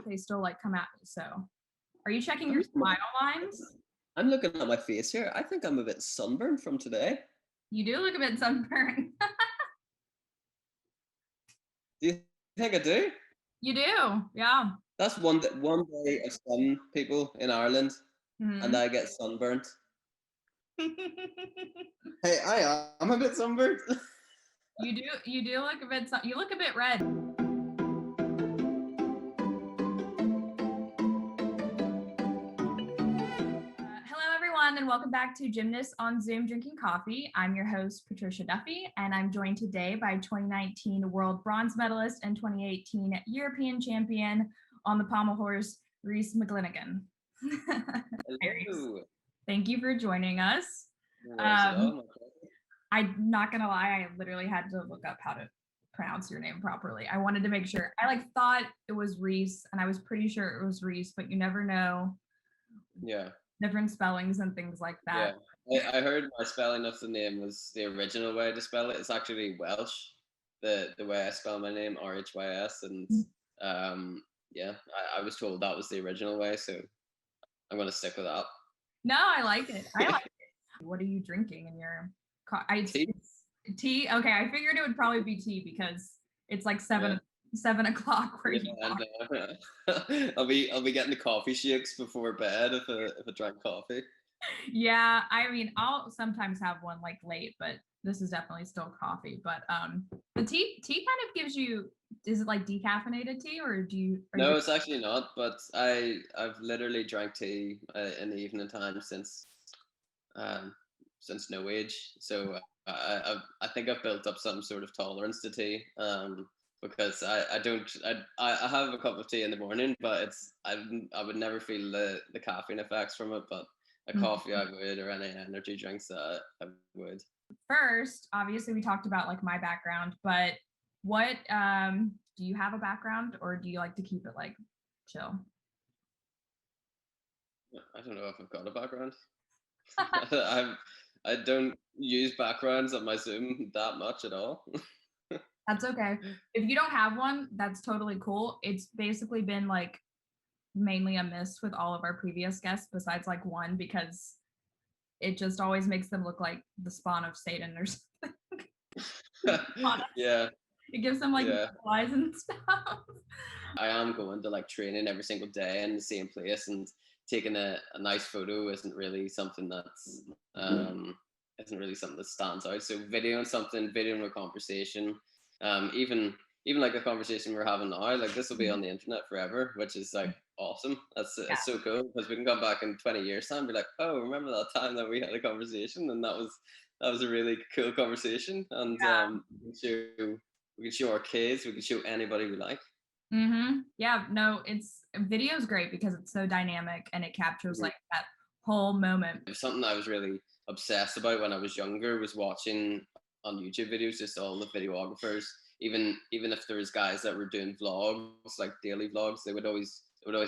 they still like come at me. So are you checking your smile lines? I'm looking at my face here. I think I'm a bit sunburned from today. You do look a bit sunburned. Do you think I do? You do, yeah. That's one day of sun, people in Ireland, and I get sunburnt. Hey, I'm a bit sunburned. You do look a bit. You look a bit red. Hello, everyone, and welcome back to Gymnasts on Zoom Drinking Coffee. I'm your host, Patricia Duffy, and I'm joined today by 2019 World Bronze Medalist and 2018 European Champion on the Pommel horse, Rhys McClenaghan. Thank you for joining us. I'm not gonna lie, I literally had to look up how to pronounce your name properly. I wanted to make sure. I thought it was Rhys, and I was pretty sure it was Rhys, but you never know. Yeah. Different spellings and things like that. Yeah, I heard my spelling of the name was the original way to spell it. It's actually Welsh, the way I spell my name, RHYS, and I was told that was the original way, so I'm gonna stick with that. No, I like it. I like it. What are you drinking in your tea? Tea? Okay, I figured it would probably be tea because it's like 7 o'clock where you are. I'll be getting the coffee shakes before bed if I drank coffee. Yeah, I mean, I'll sometimes have one like late, but this is definitely still coffee. But the tea kind of gives you, is it like decaffeinated tea, or do you? No, it's actually not. But I've literally drank tea in the evening time since no age. So I think I've built up some sort of tolerance to tea. Because I have a cup of tea in the morning, but I would never feel the caffeine effects from it. But a coffee I would, or any energy drinks I would. First, obviously we talked about like my background, but what do you have a background, or do you like to keep it like chill? I don't know if I've got a background. I don't use backgrounds on my Zoom that much at all. That's okay. If you don't have one, that's totally cool. It's basically been like mainly a miss with all of our previous guests, besides like one, because it just always makes them look like the spawn of Satan or something. Yeah. It gives them like eyes and stuff. I am going to like training every single day in the same place, and taking a nice photo isn't really something that stands out. So videoing a conversation, even like a conversation we're having now, like this will be on the internet forever, which is like awesome. It's so cool, because we can come back in 20 years time and be like, oh, remember that time that we had a conversation, and that was a really cool conversation, and we can show our kids, we can show anybody we like. Yeah, no, video is great because it's so dynamic and it captures like that whole moment. Something I was really obsessed about when I was younger was watching on YouTube videos, just all the videographers, even if there was guys that were doing vlogs, like daily vlogs, they would always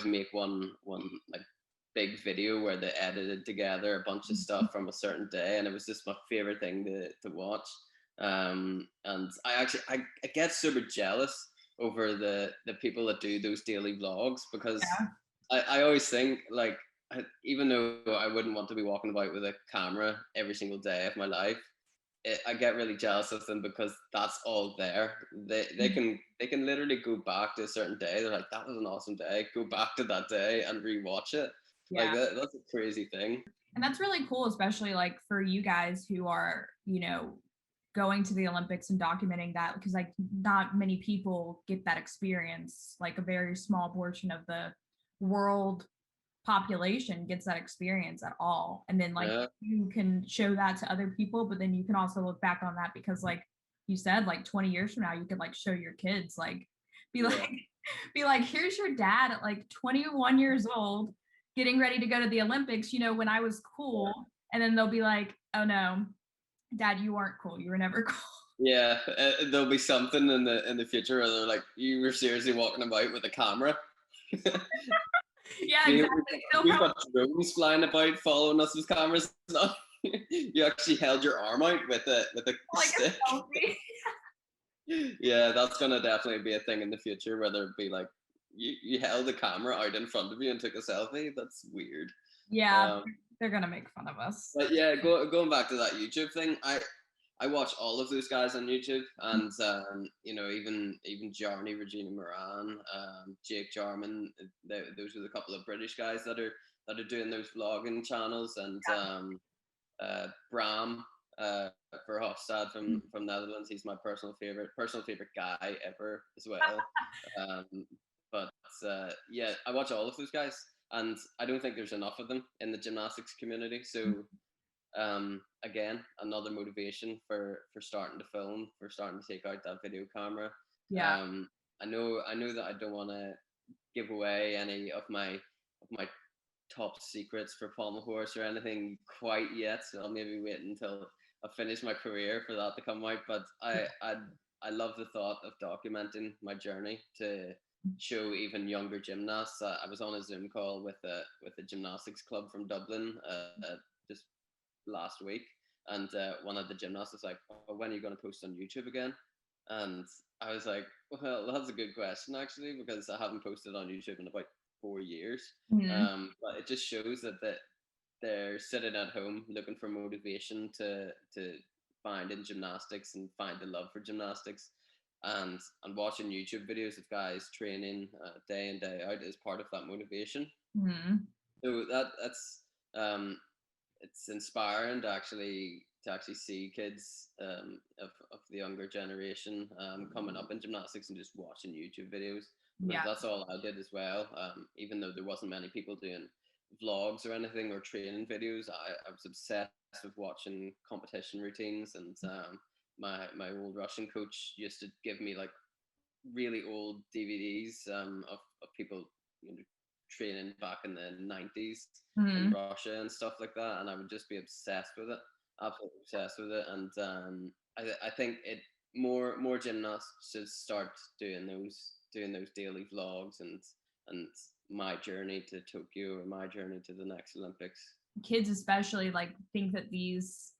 make one like big video where they edited together a bunch of stuff from a certain day, and it was just my favorite thing to watch. And I get super jealous over the people that do those daily vlogs, because I always think, like, even though I wouldn't want to be walking about with a camera every single day of my life, I get really jealous of them, because that's all there. They can literally go back to a certain day. They're like, that was an awesome day. Go back to that day and rewatch it. Yeah. Like that's a crazy thing. And that's really cool, especially like for you guys who are, going to the Olympics and documenting that, because like not many people get that experience. Like a very small portion of the world population gets that experience at all. And then like you can show that to other people, but then you can also look back on that, because like you said, like 20 years from now, you could like show your kids, like be like, here's your dad at like 21 years old getting ready to go to the Olympics, when I was cool. And then they'll be like, oh no, Dad, you weren't cool. You were never cool. Yeah, there'll be something in the future where they're like, you were seriously walking about with a camera. Yeah, exactly. We've got drones flying about following us with cameras now. You actually held your arm out with a like stick. A Yeah, that's gonna definitely be a thing in the future, where there'll be like you held the camera out in front of you and took a selfie. That's weird. Yeah, they're gonna make fun of us. But yeah, going back to that YouTube thing, I watch all of those guys on YouTube, and you know, even Jarny, Regina Moran, Jake Jarman, those are the couple of British guys that are doing those vlogging channels, and Bram Verhofstadt from Netherlands. He's my personal favorite guy ever as well. Um, but yeah, I watch all of those guys, and I don't think there's enough of them in the gymnastics community. So again, another motivation for starting to film, for starting to take out that video camera. Yeah. I know that I don't want to give away any of my top secrets for Pommel horse or anything quite yet. So I'll maybe wait until I finish my career for that to come out. But I love the thought of documenting my journey to show even younger gymnasts. I was on a Zoom call with a gymnastics club from Dublin just last week, and one of the gymnasts was like, "Oh, when are you going to post on YouTube again?" And I was like, "Well, that's a good question actually, because I haven't posted on YouTube in about 4 years." But it just shows that they're sitting at home looking for motivation to find in gymnastics and find the love for gymnastics, and watching YouTube videos of guys training day in day out is part of that motivation. So that's it's inspiring to actually see kids of the younger generation coming up in gymnastics and just watching YouTube videos. Yeah. That's all I did as well. Even though there wasn't many people doing vlogs or anything or training videos, I was obsessed with watching competition routines. And my old Russian coach used to give me like really old DVDs of people, you know, training back in the 90s in Russia and stuff like that, and I would just be obsessed with it, absolutely obsessed with it. And I think more gymnasts should start doing those daily vlogs and my journey to Tokyo or my journey to the next Olympics. Kids especially like think that these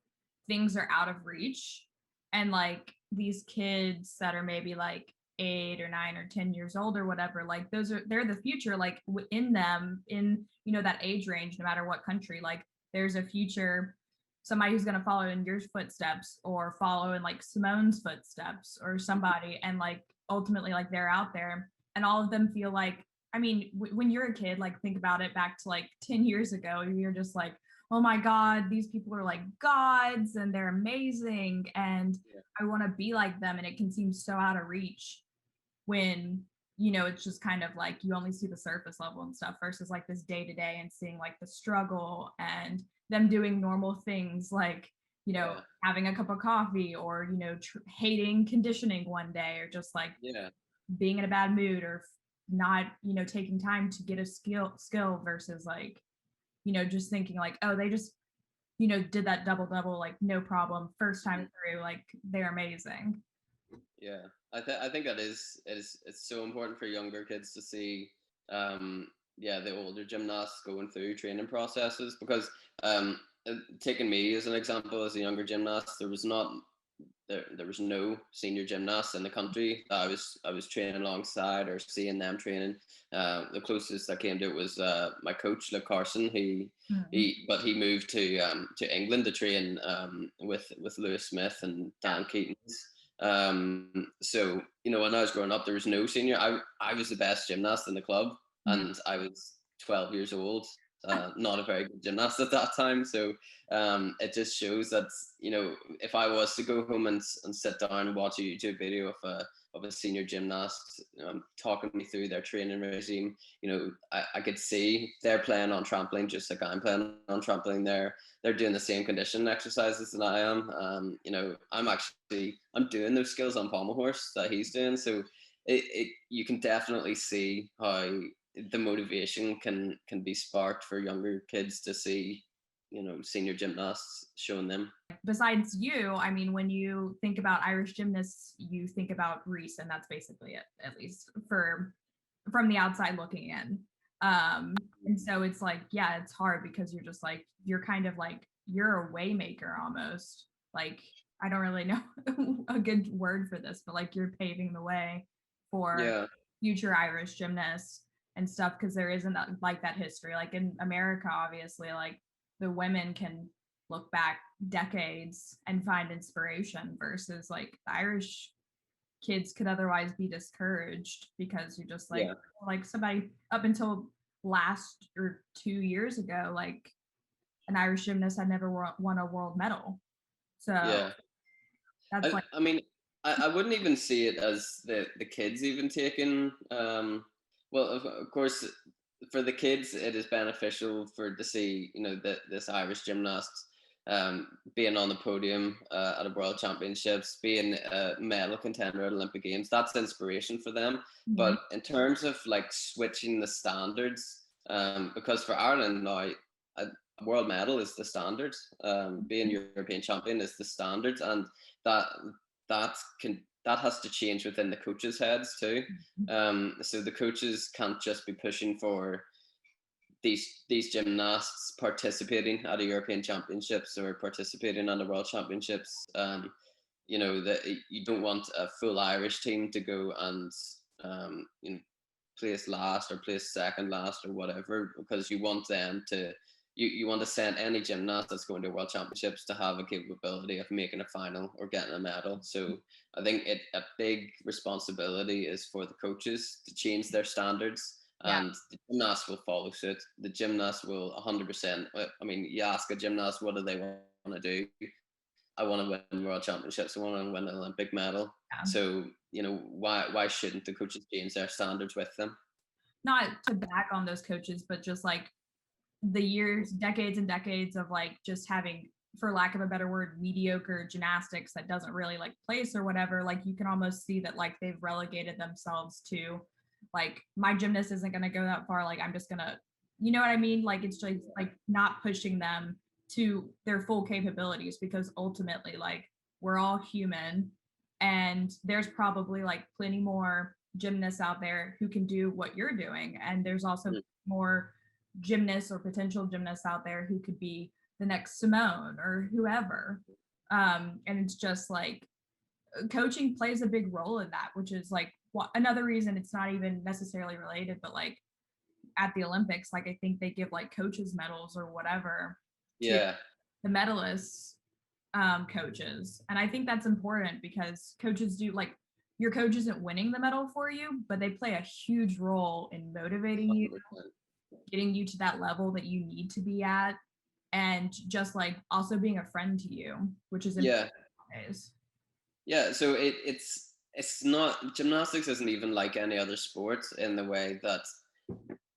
things are out of reach, and like these kids that are maybe like 8 or 9 or 10 years old or whatever, like they're the future. Like in them, in, you know, that age range, no matter what country, like there's a future, somebody who's going to follow in your footsteps or follow in like Simone's footsteps or somebody, and like ultimately like they're out there, and all of them feel like, I mean, when you're a kid, like think about it back to like 10 years ago, you're just like, oh my God, these people are like gods and they're amazing and I want to be like them. And it can seem so out of reach when, you know, it's just kind of like you only see the surface level and stuff versus like this day to day and seeing like the struggle and them doing normal things like, you know, having a cup of coffee or, you know, hating conditioning one day or just like being in a bad mood or not, you know, taking time to get a skill versus like, you know, just thinking like, oh, they just, you know, did that double like no problem first time through, like they're amazing. Yeah, I think it's so important for younger kids to see the older gymnasts going through training processes, because taking me as an example as a younger gymnast, there was no senior gymnasts in the country that I was training alongside or seeing them training. The closest I came to it was my coach, Luke Carson. He moved to England to train with Lewis Smith and Dan Keatons. So, you know, when I was growing up, there was no senior. I was the best gymnast in the club, and I was 12 years old. Not a very good gymnast at that time. So it just shows that, you know, if I was to go home and sit down and watch a YouTube video of a senior gymnast talking me through their training regime, you know, I could see they're playing on trampoline just like I'm playing on trampoline. They're doing the same conditioning exercises that I am. You know, I'm doing those skills on pommel horse that he's doing. So you can definitely see how the motivation can be sparked for younger kids to see, you know, senior gymnasts showing them. Besides you, I mean, when you think about Irish gymnasts, you think about Rhys, and that's basically it, at least from the outside looking in. And so it's like, yeah, it's hard because you're just like, you're kind of like, you're a waymaker almost. Like, I don't really know a good word for this, but like you're paving the way for future Irish gymnasts and stuff, because there isn't like that history. Like in America, obviously, like the women can look back decades and find inspiration, versus like the Irish kids could otherwise be discouraged because you're just Yeah. like somebody up until last or 2 years ago, like an Irish gymnast had never won a world medal. So Yeah. that's like, I mean, I wouldn't even see it as the kids even taking. Well, of course, for the kids, it is beneficial for to see this Irish gymnast being on the podium at a World Championships, being a medal contender at Olympic Games. That's inspiration for them. mhm, But in terms of like switching the standards, because for Ireland now, a world medal is the standard. Being European champion is the standard, and that that has to change within the coaches' heads too. So the coaches can't just be pushing for these gymnasts participating at a European Championships or participating on the World Championships. That you don't want a full Irish team to go and place last or place second last or whatever, because you want them to you want to send any gymnast that's going to World Championships to have a capability of making a final or getting a medal. So I think a big responsibility is for the coaches to change their standards, yeah, and the gymnasts will follow suit. The gymnasts will 100%. I mean, you ask a gymnast, what do they want to do? I want to win World Championships. I want to win an Olympic medal. yeah. So why shouldn't the coaches change their standards with them? Not to back on those coaches, but just like the years, decades and decades of like just having, for lack of a better word, mediocre gymnastics that doesn't really like place or whatever. Like you can almost see that like they've relegated themselves to like, my gymnast isn't going to go that far. Like I'm just going to, you know what I mean? Like it's just like not pushing them to their full capabilities, because ultimately like we're all human, and there's probably like plenty more gymnasts out there who can do what you're doing, and there's also more gymnasts or potential gymnasts out there who could be the next Simone or whoever. And it's just like coaching plays a big role in that, which is like another reason it's not even necessarily related, but like at the Olympics, like I think they give like coaches medals or whatever to Yeah. the medalists, coaches. And I think that's important, because coaches do like, your coach isn't winning the medal for you, but they play a huge role in motivating you, 100%. getting you to that level that you need to be at, and just like also being a friend to you, which is Yeah. important nowadays. Yeah. So it's not, gymnastics isn't even like any other sport in the way that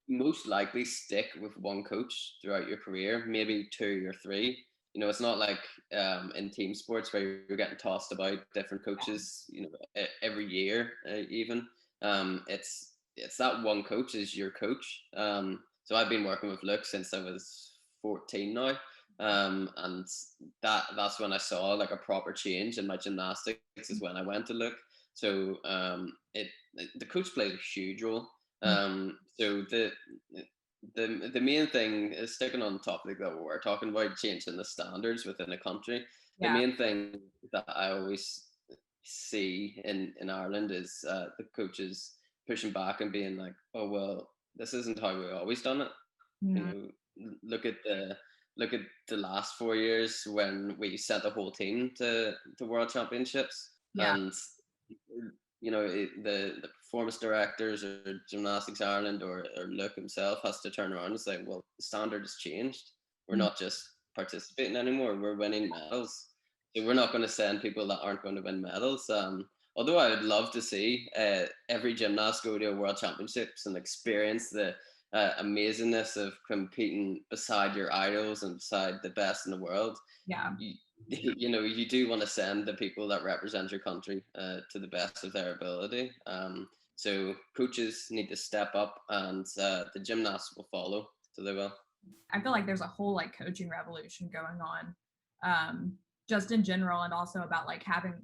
most likely stick with one coach throughout your career, maybe two or three. It's not like in team sports where you're getting tossed about different coaches, every year, even. It's that one coach is your coach. So I've been working with Luke since I was 14 now. And that's when I saw like a proper change in my gymnastics, is when I went to Luke. So the coach plays a huge role. So the main thing is, sticking on the topic that we're talking about, changing the standards within a country. The Yeah. main thing that I always see in Ireland is the coaches pushing back and being like, "Oh well, this isn't how we always done it." You Mm, know, look at the last 4 years when we sent the whole team to World Championships, yeah. and the performance directors or Gymnastics Ireland or Luke himself has to turn around and say, well, the standard has changed. We're Mm, not just participating anymore. We're winning medals. So we're not going to send people that aren't going to win medals. Although I would love to see every gymnast go to a World Championships and experience the amazingness of competing beside your idols and beside the best in the world. yeah. You, you do want to send the people that represent your country to the best of their ability. So coaches need to step up, and the gymnasts will follow. So they will. I feel like there's a whole like coaching revolution going on, just in general, and also about like having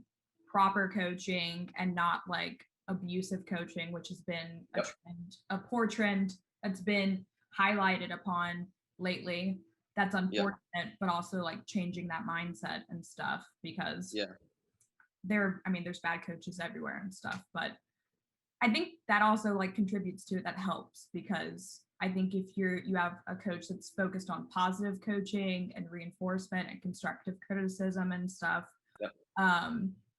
proper coaching and not like abusive coaching, which has been a Yep. trend, a poor trend that's been highlighted upon lately. That's Yep. unfortunate, but also like changing that mindset and stuff, because Yeah. I mean, there's bad coaches everywhere and stuff, but I think that also like contributes to it. That helps because I think if you have a coach that's focused on positive coaching and reinforcement and constructive criticism and stuff, Yep.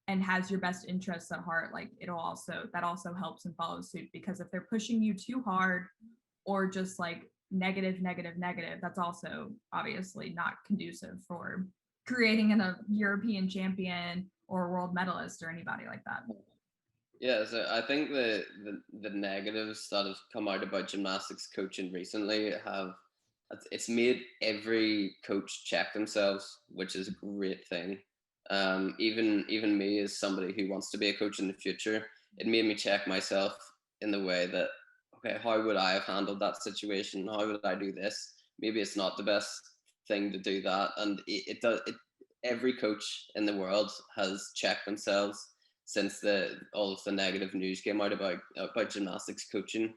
And has your best interests at heart, like that also helps and follows suit, because if they're pushing you too hard or just like negative, negative, negative, that's also obviously not conducive for creating a European champion or a world medalist or anybody like that. Yeah, so I think the negatives that have come out about gymnastics coaching recently have it's made every coach check themselves, which is a great thing. Even me as somebody who wants to be a coach in the future, it made me check myself in the way that, okay, how would I have handled that situation? How would I do this? Maybe it's not the best thing to do that, and it does. Every coach in the world has checked themselves since all of the negative news came out about gymnastics coaching,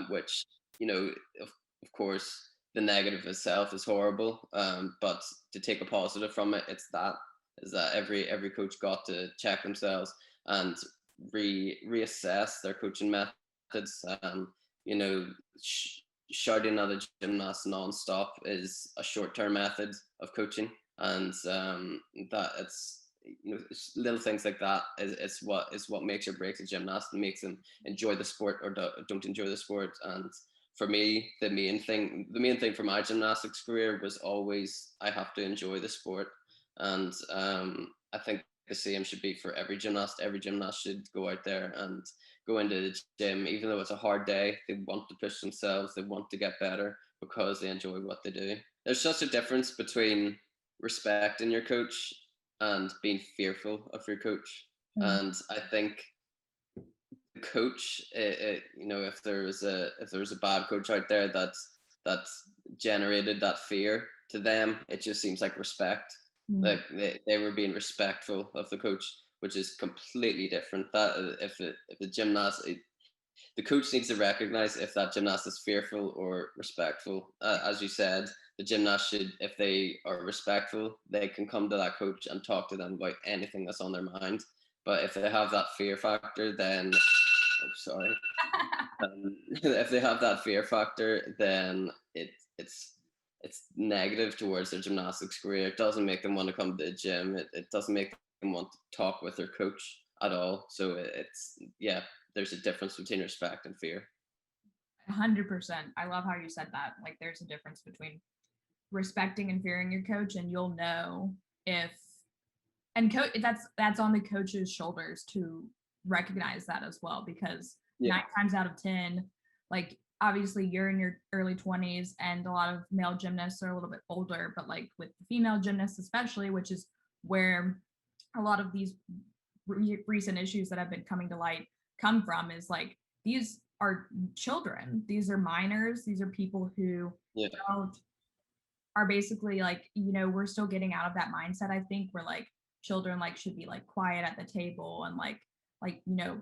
which, you know, of course the negative itself is horrible, but to take a positive from it, is that every coach got to check themselves and reassess their coaching methods. You know, shouting at a gymnast nonstop is a short-term method of coaching, and that it's, you know, little things like that is what makes or breaks a gymnast and makes them enjoy the sport or don't enjoy the sport. And for me, the main thing for my gymnastics career was always, I have to enjoy the sport. And I think the same should be for every gymnast. Every gymnast should go out there and go into the gym, even though it's a hard day. They want to push themselves, they want to get better because they enjoy what they do. There's such a difference between respecting your coach and being fearful of your coach. Mm. And I think the coach, you know, if there's a bad coach out there that's generated that fear to them, it just seems like respect. Mm. Like they were being respectful of the coach, which is completely different. That if the gymnast, the coach needs to recognize if that gymnast is fearful or respectful. As you said, the gymnast should, if they are respectful, they can come to that coach and talk to them about anything that's on their mind. But if they have that fear factor, then, oh, sorry. If they have that fear factor, then it's negative towards their gymnastics career. It doesn't make them want to come to the gym. It doesn't make them want to talk with their coach at all. So it's, yeah, there's a difference between respect and fear. 100%. I love how you said that. Like, there's a difference between respecting and fearing your coach, and you'll know if, and that's on the coach's shoulders to recognize that as well, because Yeah. 9 times out of 10, like, obviously you're in your early 20s and a lot of male gymnasts are a little bit older, but like with the female gymnasts especially, which is where a lot of these recent issues that have been coming to light come from, is like, these are children, these are minors, these are people who Yeah. don't, are basically like, you know, we're still getting out of that mindset. I think we're like, children like should be like quiet at the table and like, you know,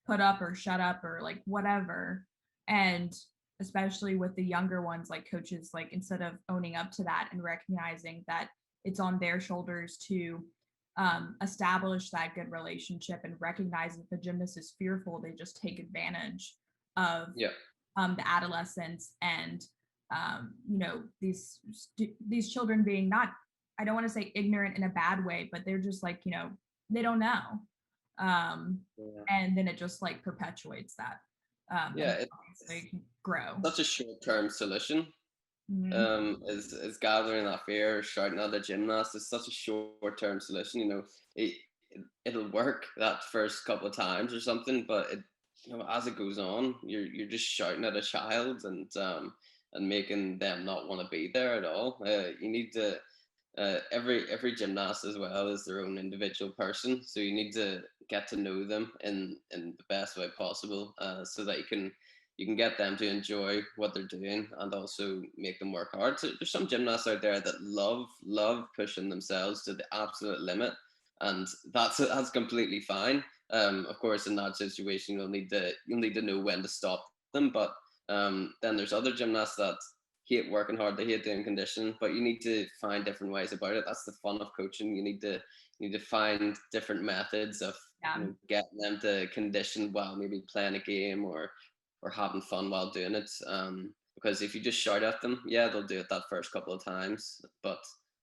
put up or shut up or like whatever. And especially with the younger ones, like, coaches, like, instead of owning up to that and recognizing that it's on their shoulders to establish that good relationship and recognize that the gymnast is fearful, they just take advantage of Yeah. The adolescents and you know, these children being not, I don't want to say ignorant in a bad way, but they're just like, you know, they don't know. Yeah. And then it just like perpetuates that. Yeah, And it's they can grow. such a short-term solution. Is gathering that fear, shouting at the gymnast is such a short-term solution. You know, it'll work that first couple of times or something, but it, you know, as it goes on, you're just shouting at a child and making them not want to be there at all. You need to, every gymnast as well is their own individual person, so you need to get to know them in the best way possible, so that you can get them to enjoy what they're doing and also make them work hard. So there's some gymnasts out there that love pushing themselves to the absolute limit, and that's completely fine. Of course, in that situation, you'll need to know when to stop them. But then there's other gymnasts that hate working hard, they hate doing conditioning, but you need to find different ways about it. That's the fun of coaching. You need to find different methods of Yeah. getting them to condition while maybe playing a game or having fun while doing it. Because if you just shout at them, yeah, they'll do it that first couple of times, but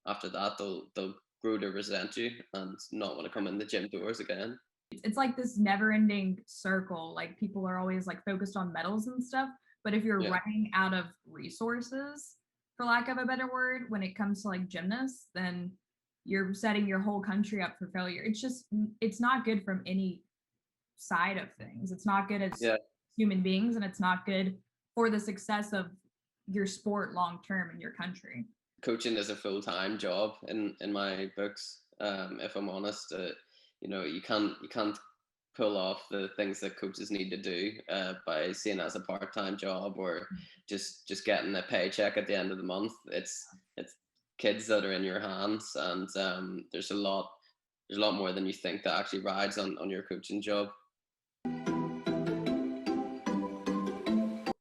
after that, they'll grow to resent you and not want to come in the gym doors again. It's like this never ending circle. Like people are always like focused on medals and stuff. But if you're Yeah. running out of resources, for lack of a better word, when it comes to like gymnasts, then you're setting your whole country up for failure. It's not good from any side of things. It's not good as Yeah. human beings, and it's not good for the success of your sport long term in your country. Coaching is a full-time job in my books. If I'm honest, you can't pull off the things that coaches need to do by seeing it as a part-time job or just getting a paycheck at the end of the month. It's kids that are in your hands, and there's a lot more than you think that actually rides on your coaching job.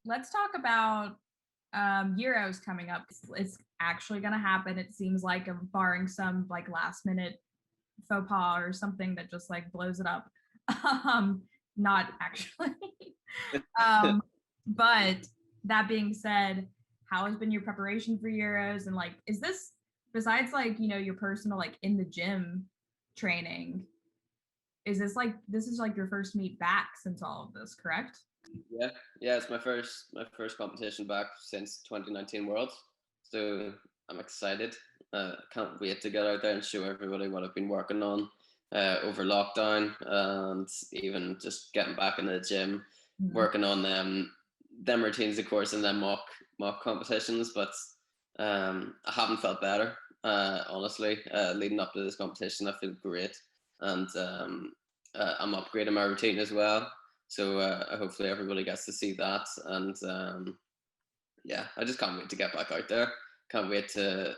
Let's talk about Euros coming up. It's actually going to happen. It seems like, barring some like last minute faux pas or something that just like blows it up. Not actually. But that being said, how has been your preparation for Euros? And like, is this, besides like, your personal like in the gym training, is this like your first meet back since all of this, correct? Yeah, it's my first competition back since 2019 Worlds, so I'm excited. Can't wait to get out there and show everybody what I've been working on over lockdown, and even just getting back into the gym, working on them routines, of course, and then mock competitions. But I haven't felt better, honestly. Leading up to this competition, I feel great, and I'm upgrading my routine as well. So hopefully everybody gets to see that, and yeah, I just can't wait to get back out there. Can't wait to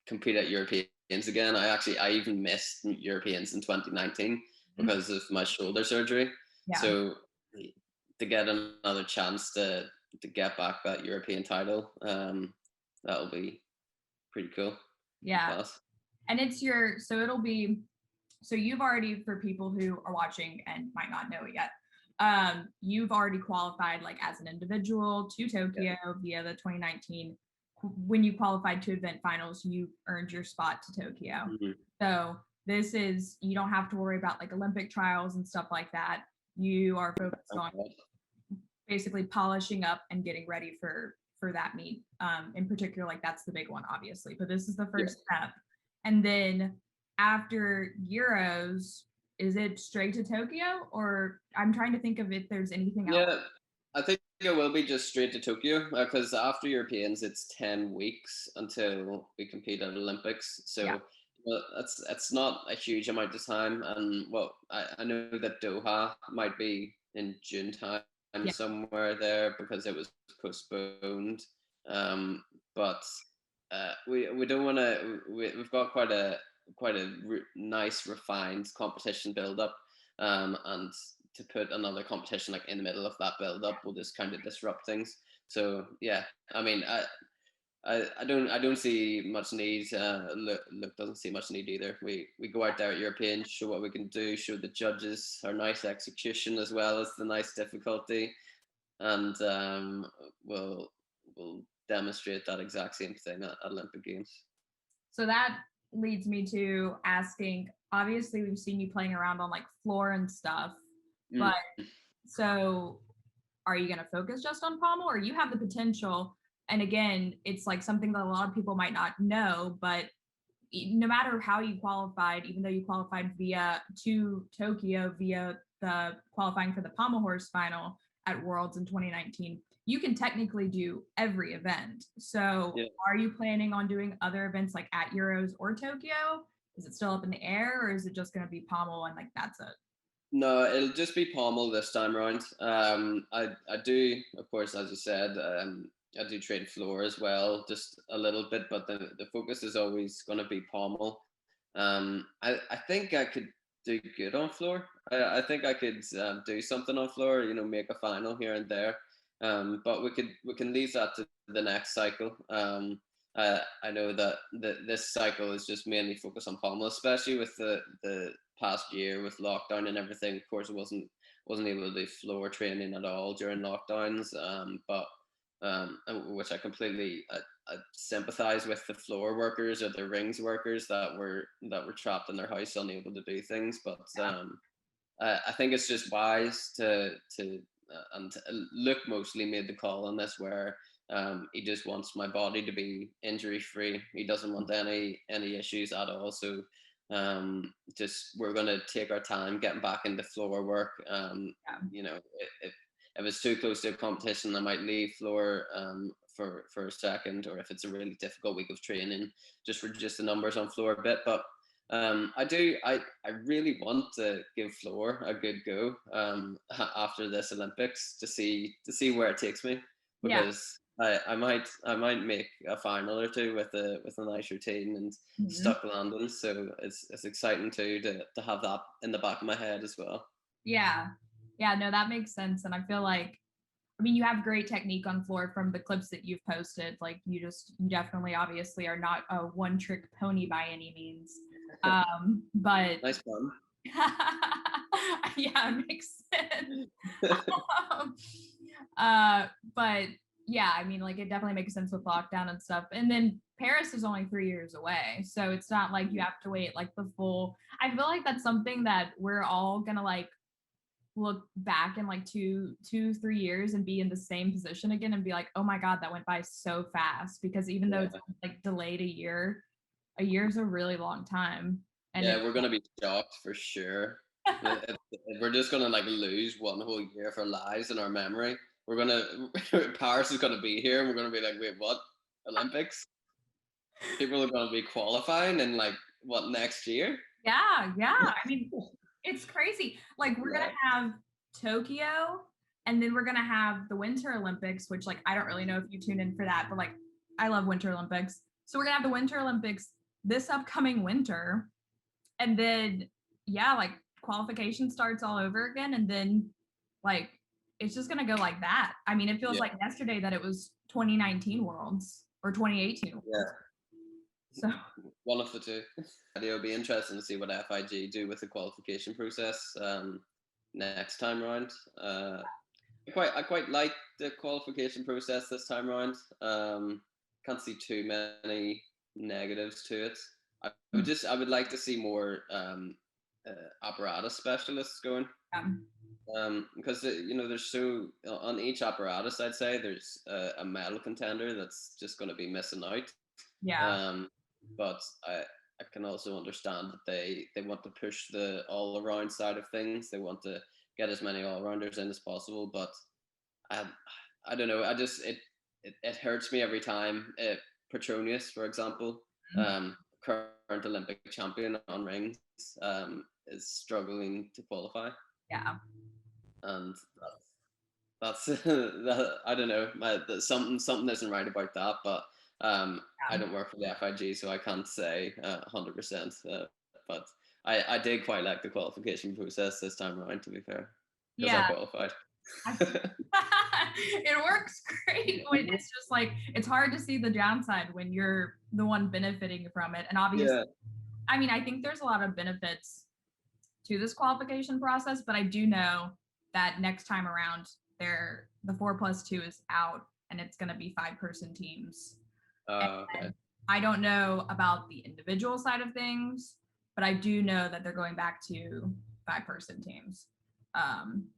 compete at Europeans again. I even missed Europeans in 2019 because of my shoulder surgery. Yeah. So to get another chance to get back that European title, that'll be pretty cool. Yeah. And it's so you've already, for people who are watching and might not know it yet, you've already qualified like as an individual to Tokyo via the 2019. When you qualified to event finals, you earned your spot to Tokyo. So this is, you don't have to worry about like Olympic trials and stuff like that. You are focused on basically polishing up and getting ready for that meet. In particular, like that's the big one, obviously, but this is the first step. And then after Euros, is it straight to Tokyo, or I'm trying to think of if there's anything else? Yeah, I think it will be just straight to Tokyo, because after Europeans, it's 10 weeks until we compete at Olympics. So well, that's not a huge amount of time. And well, I know that Doha might be in June time somewhere there because it was postponed. But we don't want to. We've got quite a nice refined competition build up, and to put another competition like in the middle of that build up will just kind of disrupt things. So yeah, I mean, I don't see much need. Luke doesn't see much need either. We go out there at Europeans, show what we can do, show the judges our nice execution as well as the nice difficulty, and we'll demonstrate that exact same thing at Olympic Games. So that leads me to asking, obviously we've seen you playing around on like floor and stuff, but so are you going to focus just on pommel, or you have the potential? And again, it's like something that a lot of people might not know, but no matter how you qualified, even though you qualified to Tokyo via the qualifying for the pommel horse final at Worlds in 2019, you can technically do every event. So are you planning on doing other events like at Euros or Tokyo? Is it still up in the air, or is it just going to be pommel and like that's it? No, it'll just be pommel this time around. I do, of course, as you said, I do train floor as well, just a little bit, but the focus is always going to be pommel. I think I could do good on floor. I think I could do something on floor, make a final here and there. But we can leave that to the next cycle. I know that this cycle is just mainly focused on Pommel, especially with the past year with lockdown and everything. Of course, I wasn't able to do floor training at all during lockdowns, but which I completely I sympathize with the floor workers or the rings workers that were trapped in their house, unable to do things. But I think it's just wise to and Luke mostly made the call on this, where he just wants my body to be injury free. He doesn't want any issues at all. So just we're gonna take our time getting back into floor work. You know, if it's too close to a competition, I might leave floor for a second, or if it's a really difficult week of training, just reduce the numbers on floor a bit. But I really want to give floor a good go after this Olympics to see where it takes me, Yeah. because I might make a final or two with a nice routine and Mhm. stuck landing. So it's exciting too to have that in the back of my head as well. Yeah. Yeah, no, that makes sense. And I feel like, I mean, you have great technique on floor from the clips that you've posted. Like you definitely obviously are not a one trick pony by any means. But Nice fun. yeah, it makes sense. Um, but yeah, I mean, like it definitely makes sense with lockdown and stuff. And then Paris is only 3 years away. So it's not like you have to wait like the full, I feel like that's something that we're all gonna like look back in like 3 years and be in the same position again and be like, oh my God, that went by so fast. Because even though Yeah. it's like delayed a year is a really long time. And Yeah, it we're gonna be shocked for sure. If we're just gonna like lose one whole year of our lives in our memory. We're gonna Paris is gonna be here, and we're gonna be like, wait, what? Olympics? People are gonna be qualifying in like what, next year? yeah, yeah. I mean, it's crazy. Like we're gonna Yeah. have Tokyo and then we're gonna have the Winter Olympics, which like I don't really know if you tune in for that, but like I love Winter Olympics. So we're gonna have the Winter Olympics this upcoming winter. And then yeah, like qualification starts all over again. And then like it's just gonna go like that. I mean, it feels Yeah. like yesterday that it was 2019 Worlds or 2018 Yeah. Worlds. So One of the two. It'll be interesting to see what FIG do with the qualification process next time round. I quite like the qualification process this time round. Can't see too many negatives to it. I would like to see more apparatus specialists going. Because there's so on each apparatus, I'd say there's a medal contender that's just going to be missing out. yeah. Um, but I can also understand that they want to push the all around side of things. They want to get as many all rounders in as possible. But I I don't know. I just it hurts me every time. Petronius, for example, current Olympic champion on rings, is struggling to qualify, Yeah. and that's that, I don't know. Something isn't right about that, but I Yeah. don't work for the FIG, so I can't say 100%. But I did quite like the qualification process this time around, to be fair, because I Yeah. qualified. It works great when it's just like it's hard to see the downside when you're the one benefiting from it. And obviously, Yeah. I mean, I think there's a lot of benefits to this qualification process, but I do know that next time around, the 4+2 is out and it's going to be 5-person teams. Okay. And I don't know about the individual side of things, but I do know that they're going back to 5-person teams.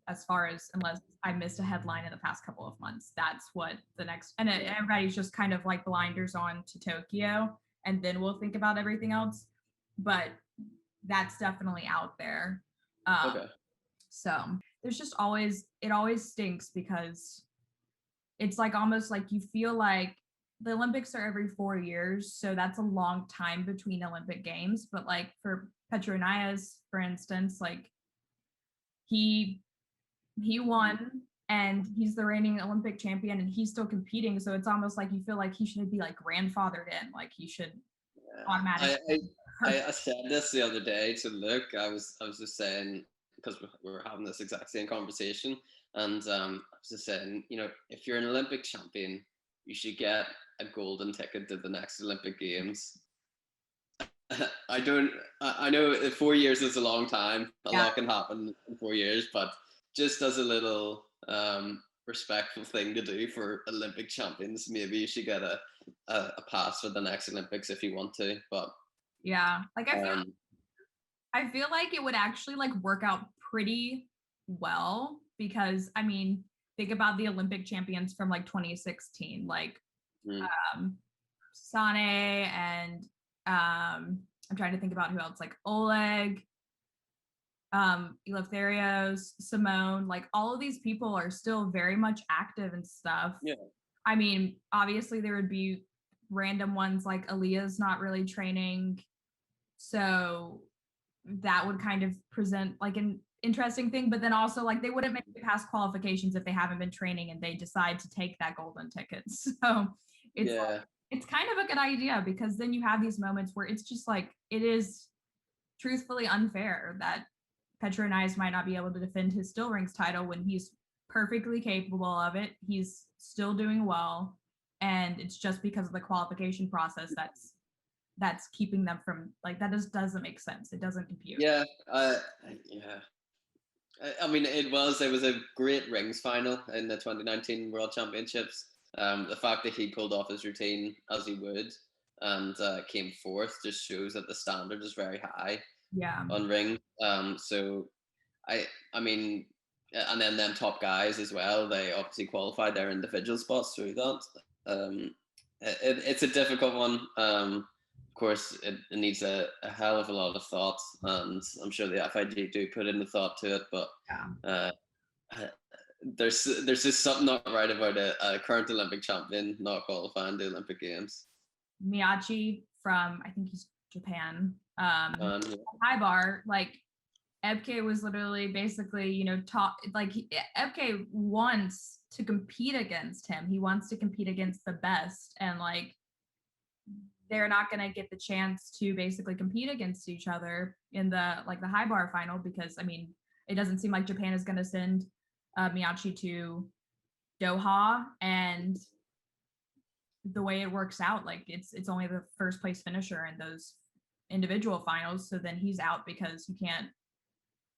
As far as unless I missed a headline in the past couple of months, that's what the next, and everybody's just kind of like blinders on to Tokyo, and then we'll think about everything else. But that's definitely out there. Okay. So there's just it always stinks because it's like almost like you feel like the Olympics are every 4 years, so that's a long time between Olympic games. But like for Petronias, for instance, like he won and he's the reigning Olympic champion and he's still competing. So it's almost like you feel like he should be like grandfathered in, like he should I, automatically. I said this the other day to Luke. I was just saying, because we were having this exact same conversation, and I was just saying, if you're an Olympic champion, you should get a golden ticket to the next Olympic Games. I know 4 years is a long time. A Yeah. lot can happen in 4 years, but just as a little respectful thing to do for Olympic champions, maybe you should get a pass for the next Olympics if you want to. But Yeah. Like um, I feel like it would actually like work out pretty well because I mean, think about the Olympic champions from like 2016, like mm, Sane and I'm trying to think about who else, like Oleg, Eleftherios, Simone, like all of these people are still very much active and stuff. yeah, I mean, obviously there would be random ones like Aaliyah's not really training. So that would kind of present like an interesting thing, but then also like they wouldn't make it past qualifications if they haven't been training and they decide to take that golden ticket. So it's yeah, like, it's kind of a good idea because then you have these moments where it's just like it is truthfully unfair that Petronize might not be able to defend his still rings title when he's perfectly capable of it. He's still doing well, and it's just because of the qualification process that's keeping them from like that just doesn't make sense. It doesn't compute. yeah, yeah. I mean, it was a great rings final in the 2019 World Championships. The fact that he pulled off his routine as he would and came fourth just shows that the standard is very high Yeah. on ring. So I mean, and then them top guys as well. They obviously qualified their individual spots through that. It's a difficult one. Of course, it needs a hell of a lot of thought, and I'm sure the FIG do put in the thought to it. But Yeah. there's just something not right about a current Olympic champion not qualifying the Olympic Games. Miyachi from I think he's Japan. Yeah. High bar, like Ebke was literally basically, Ebke wants to compete against him. He wants to compete against the best. And like they're not gonna get the chance to basically compete against each other in the high bar final because I mean it doesn't seem like Japan is gonna send Miyachi to Doha, and the way it works out, like it's only the first place finisher in those individual finals. So then he's out because you can't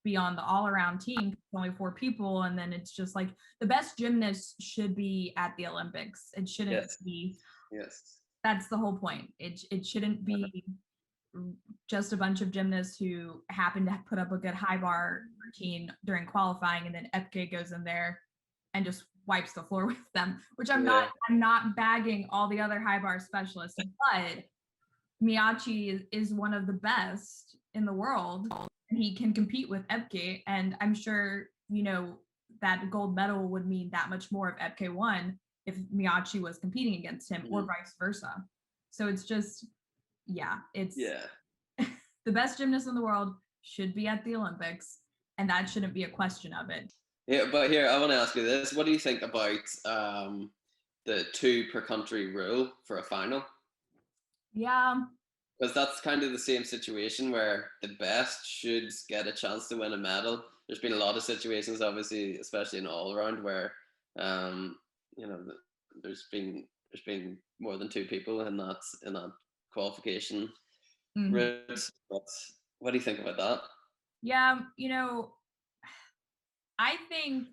be on the all-around team. It's only 4 people, and then it's just like the best gymnast should be at the Olympics. It shouldn't be. Yes. That's the whole point. It shouldn't be just a bunch of gymnasts who happen to put up a good high bar routine during qualifying, and then Epke goes in there and just wipes the floor with them. Which I'm not bagging all the other high bar specialists, but Miyachi is one of the best in the world. He can compete with Epke, and I'm sure that gold medal would mean that much more if Epke won if Miyachi was competing against him, or vice versa. So it's just, it's the best gymnast in the world should be at the Olympics, and that shouldn't be a question of it. Yeah, but here I want to ask you this: what do you think about the 2 per country rule for a final? Yeah. Because that's kind of the same situation where the best should get a chance to win a medal. There's been a lot of situations, obviously, especially in all around, where you know there's been more than 2 people in that qualification route. But what do you think about that? Yeah, I think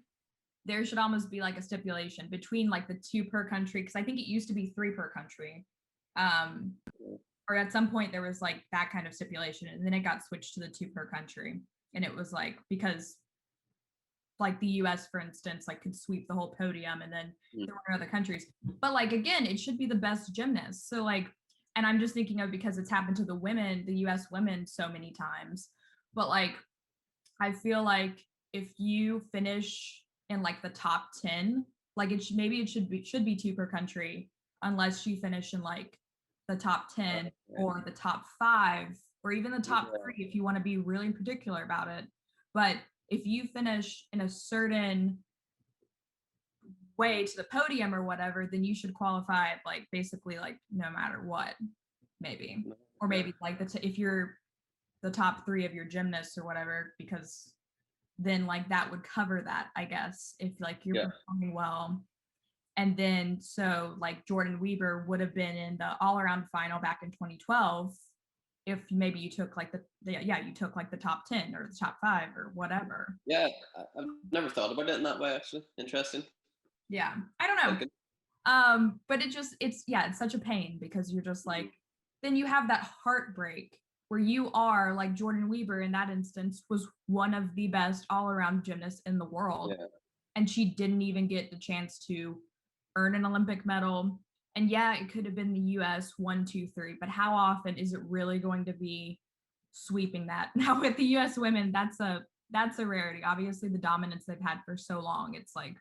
there should almost be like a stipulation between like the 2 per country, because I think it used to be 3 per country. Or at some point there was like that kind of stipulation, and then it got switched to the 2 per country. And it was like because like the US, for instance, like could sweep the whole podium, and then there were other countries. But like again, it should be the best gymnasts. So like, and I'm just thinking of because it's happened to the women, the US women so many times. But like I feel like if you finish in like the top 10, like it should be 2 per country, unless you finish in like the top 10 or the top 5 or even the top 3 if you want to be really particular about it. But if you finish in a certain way to the podium or whatever, then you should qualify like basically like no matter what, maybe. Or maybe like if you're the top 3 of your gymnasts or whatever, because then like that would cover that, I guess, if like you're performing well. And then so like Jordan Weber would have been in the all-around final back in 2012 if maybe you took like you took like the top 10 or the top 5 or whatever. Yeah, I've never thought about it in that way, actually. Interesting. Yeah, I don't know. Thinking. But it's such a pain because you're just like, then you have that heartbreak where you are like Jordan Weber in that instance was one of the best all-around gymnasts in the world. Yeah. And she didn't even get the chance to earn an Olympic medal. And yeah, it could have been the US 1, 2, 3, but how often is it really going to be sweeping that? Now with the US women, that's a rarity. Obviously the dominance they've had for so long, it's like,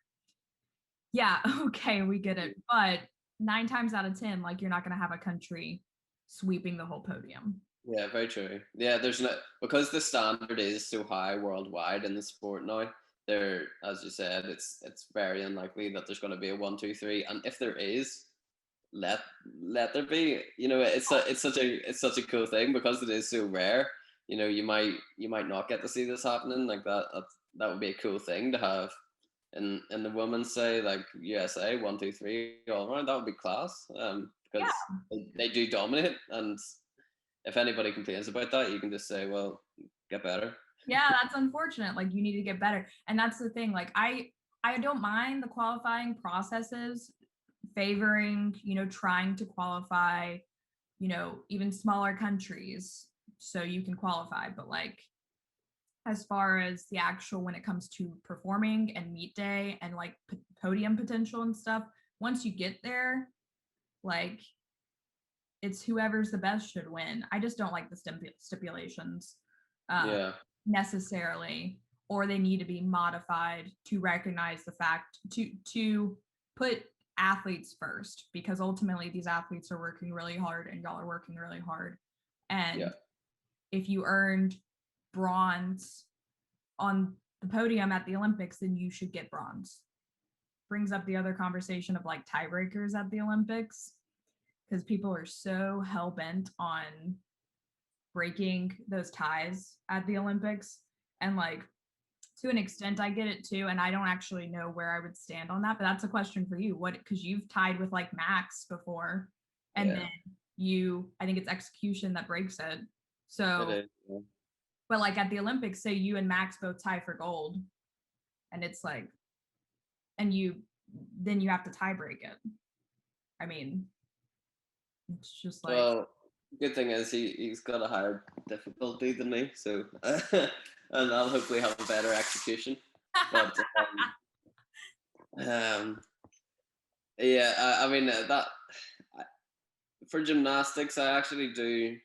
yeah, okay, we get it. But 9 times out of 10, like you're not going to have a country sweeping the whole podium. Yeah, very true. Yeah, there's no, because the standard is so high worldwide in the sport now. There, as you said, it's very unlikely that there's going to be a 1, 2, 3, and if there is, let there be. You know, it's such a cool thing because it is so rare. You know, you might not get to see this happening like that. That would be a cool thing to have in the women's, say, like USA 1, 2, 3 all around. That would be class. Because they do dominate, and if anybody complains about that, you can just say, well, get better. Yeah, that's unfortunate. Like you need to get better. And that's the thing. Like I don't mind the qualifying processes favoring, trying to qualify, even smaller countries so you can qualify. But like as far as the actual when it comes to performing and meet day and like podium potential and stuff, once you get there, like it's whoever's the best should win. I just don't like the stipulations Yeah. necessarily, or they need to be modified to recognize the fact to put athletes first, because ultimately these athletes are working really hard and y'all are working really hard. And if you earned bronze on the podium at the Olympics, then you should get bronze. Brings up the other conversation of like tiebreakers at the Olympics, because people are so hell-bent on breaking those ties at the Olympics. And like to an extent I get it too, and I don't actually know where I would stand on that, but that's a question for you. What, because you've tied with like Max before, and then I think it's execution that breaks it. So It is, yeah. But like at the Olympics, say you and Max both tie for gold, and it's like, and then you have to tie break it. I mean, it's just like, Well, good thing is he's got a higher difficulty than me, so and I'll hopefully have a better execution. But yeah, I mean that for gymnastics, I actually do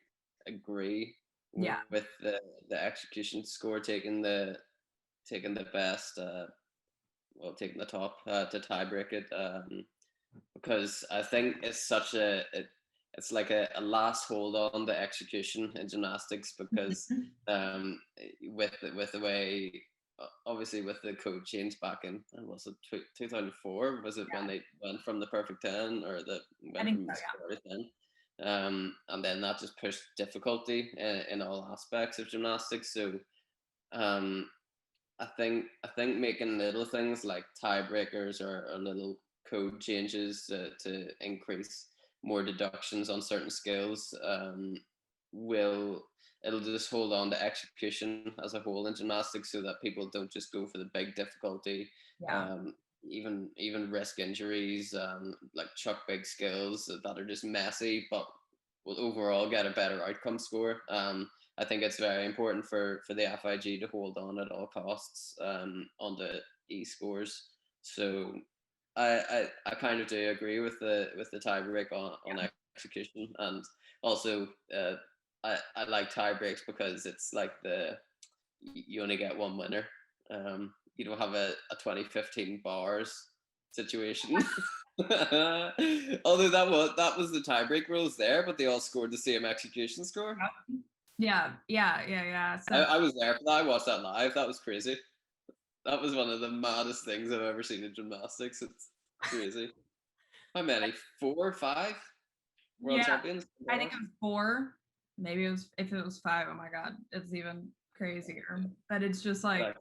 agree yeah, with the execution score taking the best, taking the top to tie break it, because I think it's such it's like a last hold on the execution in gymnastics, because with the way, obviously with the code change back in, was it 2004, was it when they went from the perfect 10, or the went from so, square to 10, and then that just pushed difficulty in all aspects of gymnastics. So um, I think making little things like tiebreakers or little code changes to increase more deductions on certain skills it'll just hold on to execution as a whole in gymnastics, so that people don't just go for the big difficulty, even risk injuries, like chuck big skills that are just messy but will overall get a better outcome score. I think it's very important for the FIG to hold on at all costs on the E scores. So I kind of do agree with the tie break on execution, and also I like tie breaks because it's like you only get one winner. You don't have a 2015 bars situation. Although that was the tiebreak rules there, but they all scored the same execution score. Yeah. So I was there for that. I watched that live. That was crazy. That was one of the maddest things I've ever seen in gymnastics. It's crazy. How many? 4 or 5 world champions? I think it was 4. Maybe if it was 5, oh my god, it's even crazier. But it's just like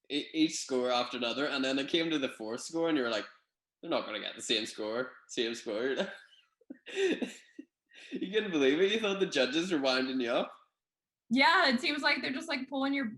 Each score after another, and then it came to the 4th score, and you were like, they're not going to get the same score. Same score. You couldn't believe it. You thought the judges were winding you up. Yeah, it seems like they're just like pulling your,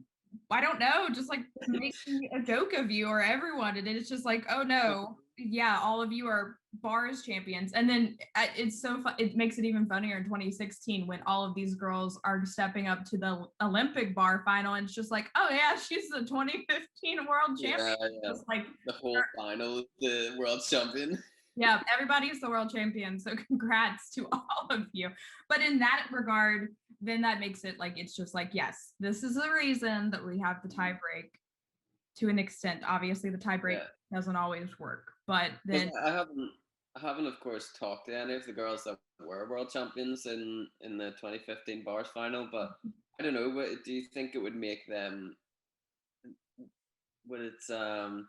I don't know, just like making a joke of you or everyone. And it's just like, oh no, yeah, all of you are bars champions. And then it's so fun. It makes it even funnier in 2016 when all of these girls are stepping up to the Olympic bar final. And it's just like, oh yeah, she's the 2015 world champion. Yeah. Just like the whole final, the world champion. yeah, everybody's the world champion. So congrats to all of you. But in that regard, then that makes it like, it's just like, yes, this is the reason that we have the tie break to an extent. Obviously, the tie break doesn't always work. But then I haven't, of course, talked to any of the girls that were world champions in the 2015 bars final. But I don't know. Do you think it would make them? Would it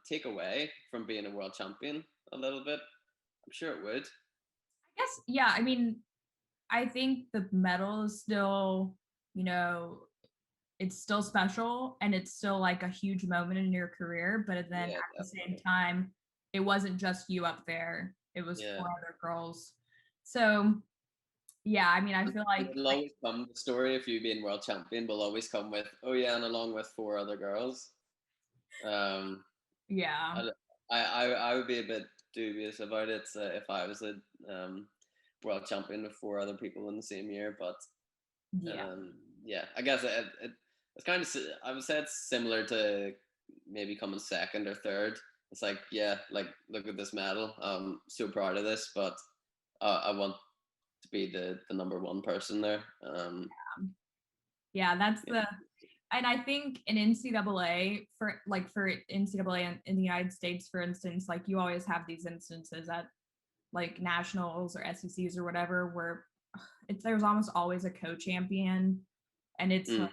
take away from being a world champion a little bit? I'm sure it would. I guess, yeah. I mean, I think the medal is still, you know, it's still special and it's still like a huge moment in your career. But then at the same time, it wasn't just you up there. It was four other girls. So yeah, I mean, I feel like it'll always come, the story of you being world champion will always come with, oh yeah, and along with four other girls. Yeah. I would be a bit dubious about it if I was a world champion with four other people in the same year. But I guess it's kind of, I would say it's similar to maybe coming second or third. It's like, yeah, like look at this medal. I'm so proud of this, but I want to be the number one person there. That's the, and I think in NCAA for NCAA in the United States, for instance, like you always have these instances at like nationals or SECs or whatever, where there's almost always a co-champion, and it's like,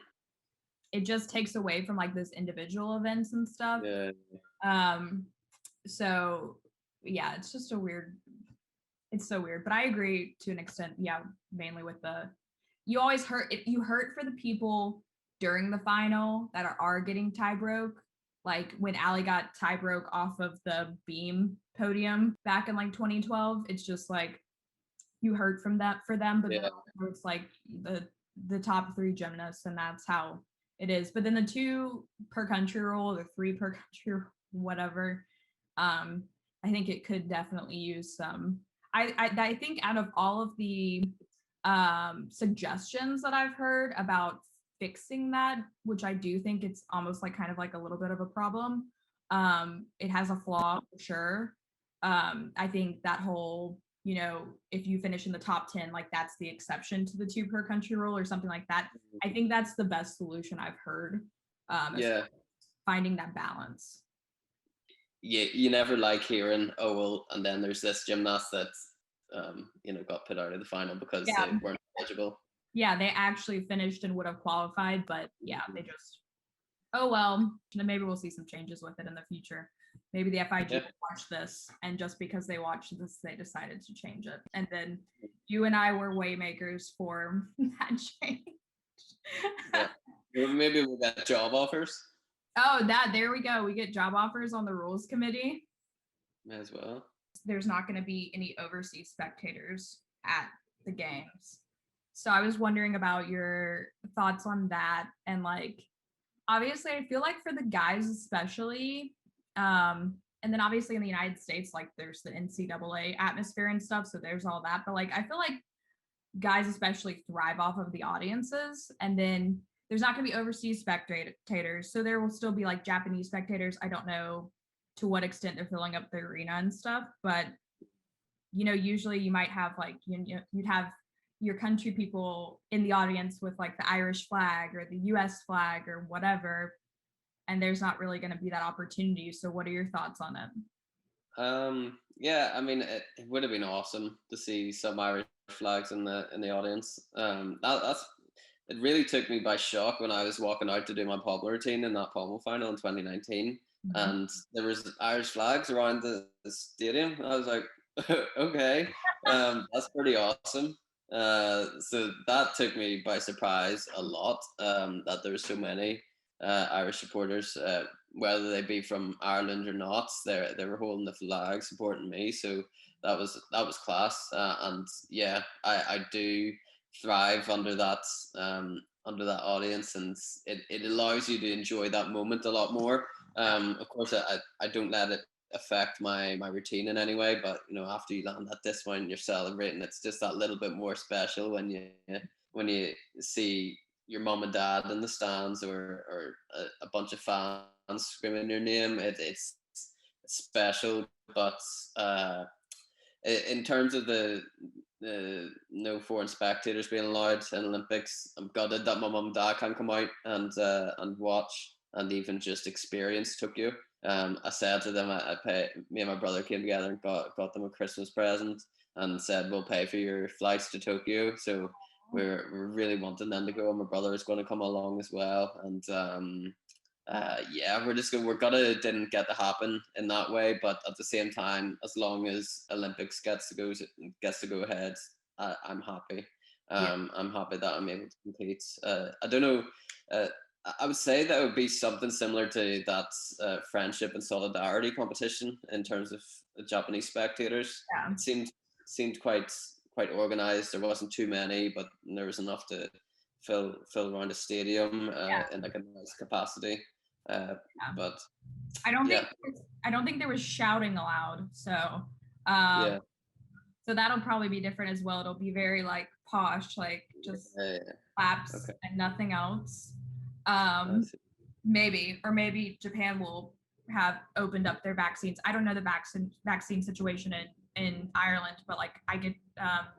it just takes away from like those individual events and stuff. So yeah, it's just it's so weird, but I agree to an extent. Yeah, mainly with you always hurt for the people during the final that are getting tie broke. Like when Allie got tie broke off of the beam podium back in like 2012, it's just like you hurt from that for them, but then it's like the top three gymnasts, and that's how it is. But then the 2 per country rule, the 3 per country, whatever, I think it could definitely use some. I think out of all of the suggestions that I've heard about fixing that, which I do think it's almost like kind of like a little bit of a problem, it has a flaw for sure. I think that whole, if you finish in the top 10, like that's the exception to the 2 per country rule or something like that. I think that's the best solution I've heard. Finding that balance. Yeah, you never like hearing, oh well, and then there's this gymnast that's got put out of the final because they weren't eligible. Yeah, they actually finished and would have qualified, but they just, oh well, maybe we'll see some changes with it in the future. Maybe the FIG will watch this, and just because they watched this, they decided to change it. And then you and I were waymakers for that change. Maybe we'll get job offers. Oh, there we go. We get job offers on the rules committee. May as well. There's not going to be any overseas spectators at the games. So I was wondering about your thoughts on that. And like, obviously, I feel like for the guys especially, and then obviously in the United States, like there's the NCAA atmosphere and stuff. So there's all that. But like, I feel like guys especially thrive off of the audiences. And then there's not going to be overseas spectators. So there will still be like Japanese spectators. I don't know to what extent they're filling up the arena and stuff. But, usually you might have like, you'd have your country people in the audience with like the Irish flag or the US flag or whatever. And there's not really going to be that opportunity. So what are your thoughts on it? I mean, it would have been awesome to see some Irish flags in the audience. It really took me by shock when I was walking out to do my Pommel routine in that Pommel final in 2019, and there was Irish flags around the stadium. I was like, okay, that's pretty awesome. So that took me by surprise a lot, that there were so many. Irish supporters, whether they be from Ireland or not. They were holding the flag, supporting me. So that was class. And yeah, I do thrive under that audience, and it allows you to enjoy that moment a lot more. Of course, I don't let it affect my routine in any way, but after you land at this one, you're celebrating. It's just that little bit more special when you see your mom and dad in the stands, or a bunch of fans screaming your name. It's special. But in terms of the no foreign spectators being allowed in Olympics, I'm gutted that my mum and dad can come out and watch and even just experience Tokyo. I said to them, me and my brother came together and got them a Christmas present and said, we'll pay for your flights to Tokyo. So we're really wanting them to go, and my brother is going to come along as well. And yeah, we're gonna didn't get to happen in that way, but at the same time, as long as Olympics gets to go ahead, I'm happy. I'm happy that I'm able to compete. I don't know. Uh, I would say that it would be something similar to that friendship and solidarity competition in terms of the Japanese spectators. Yeah. It seemed quite organized. There wasn't too many, but there was enough to fill around a stadium in like a nice capacity. But I don't yeah, think there was shouting allowed. So yeah, so that'll probably be different as well. It'll be very like posh, like just claps okay. and nothing else. I see. Maybe Japan will have opened up their vaccines. I don't know the vaccine situation in Ireland, but like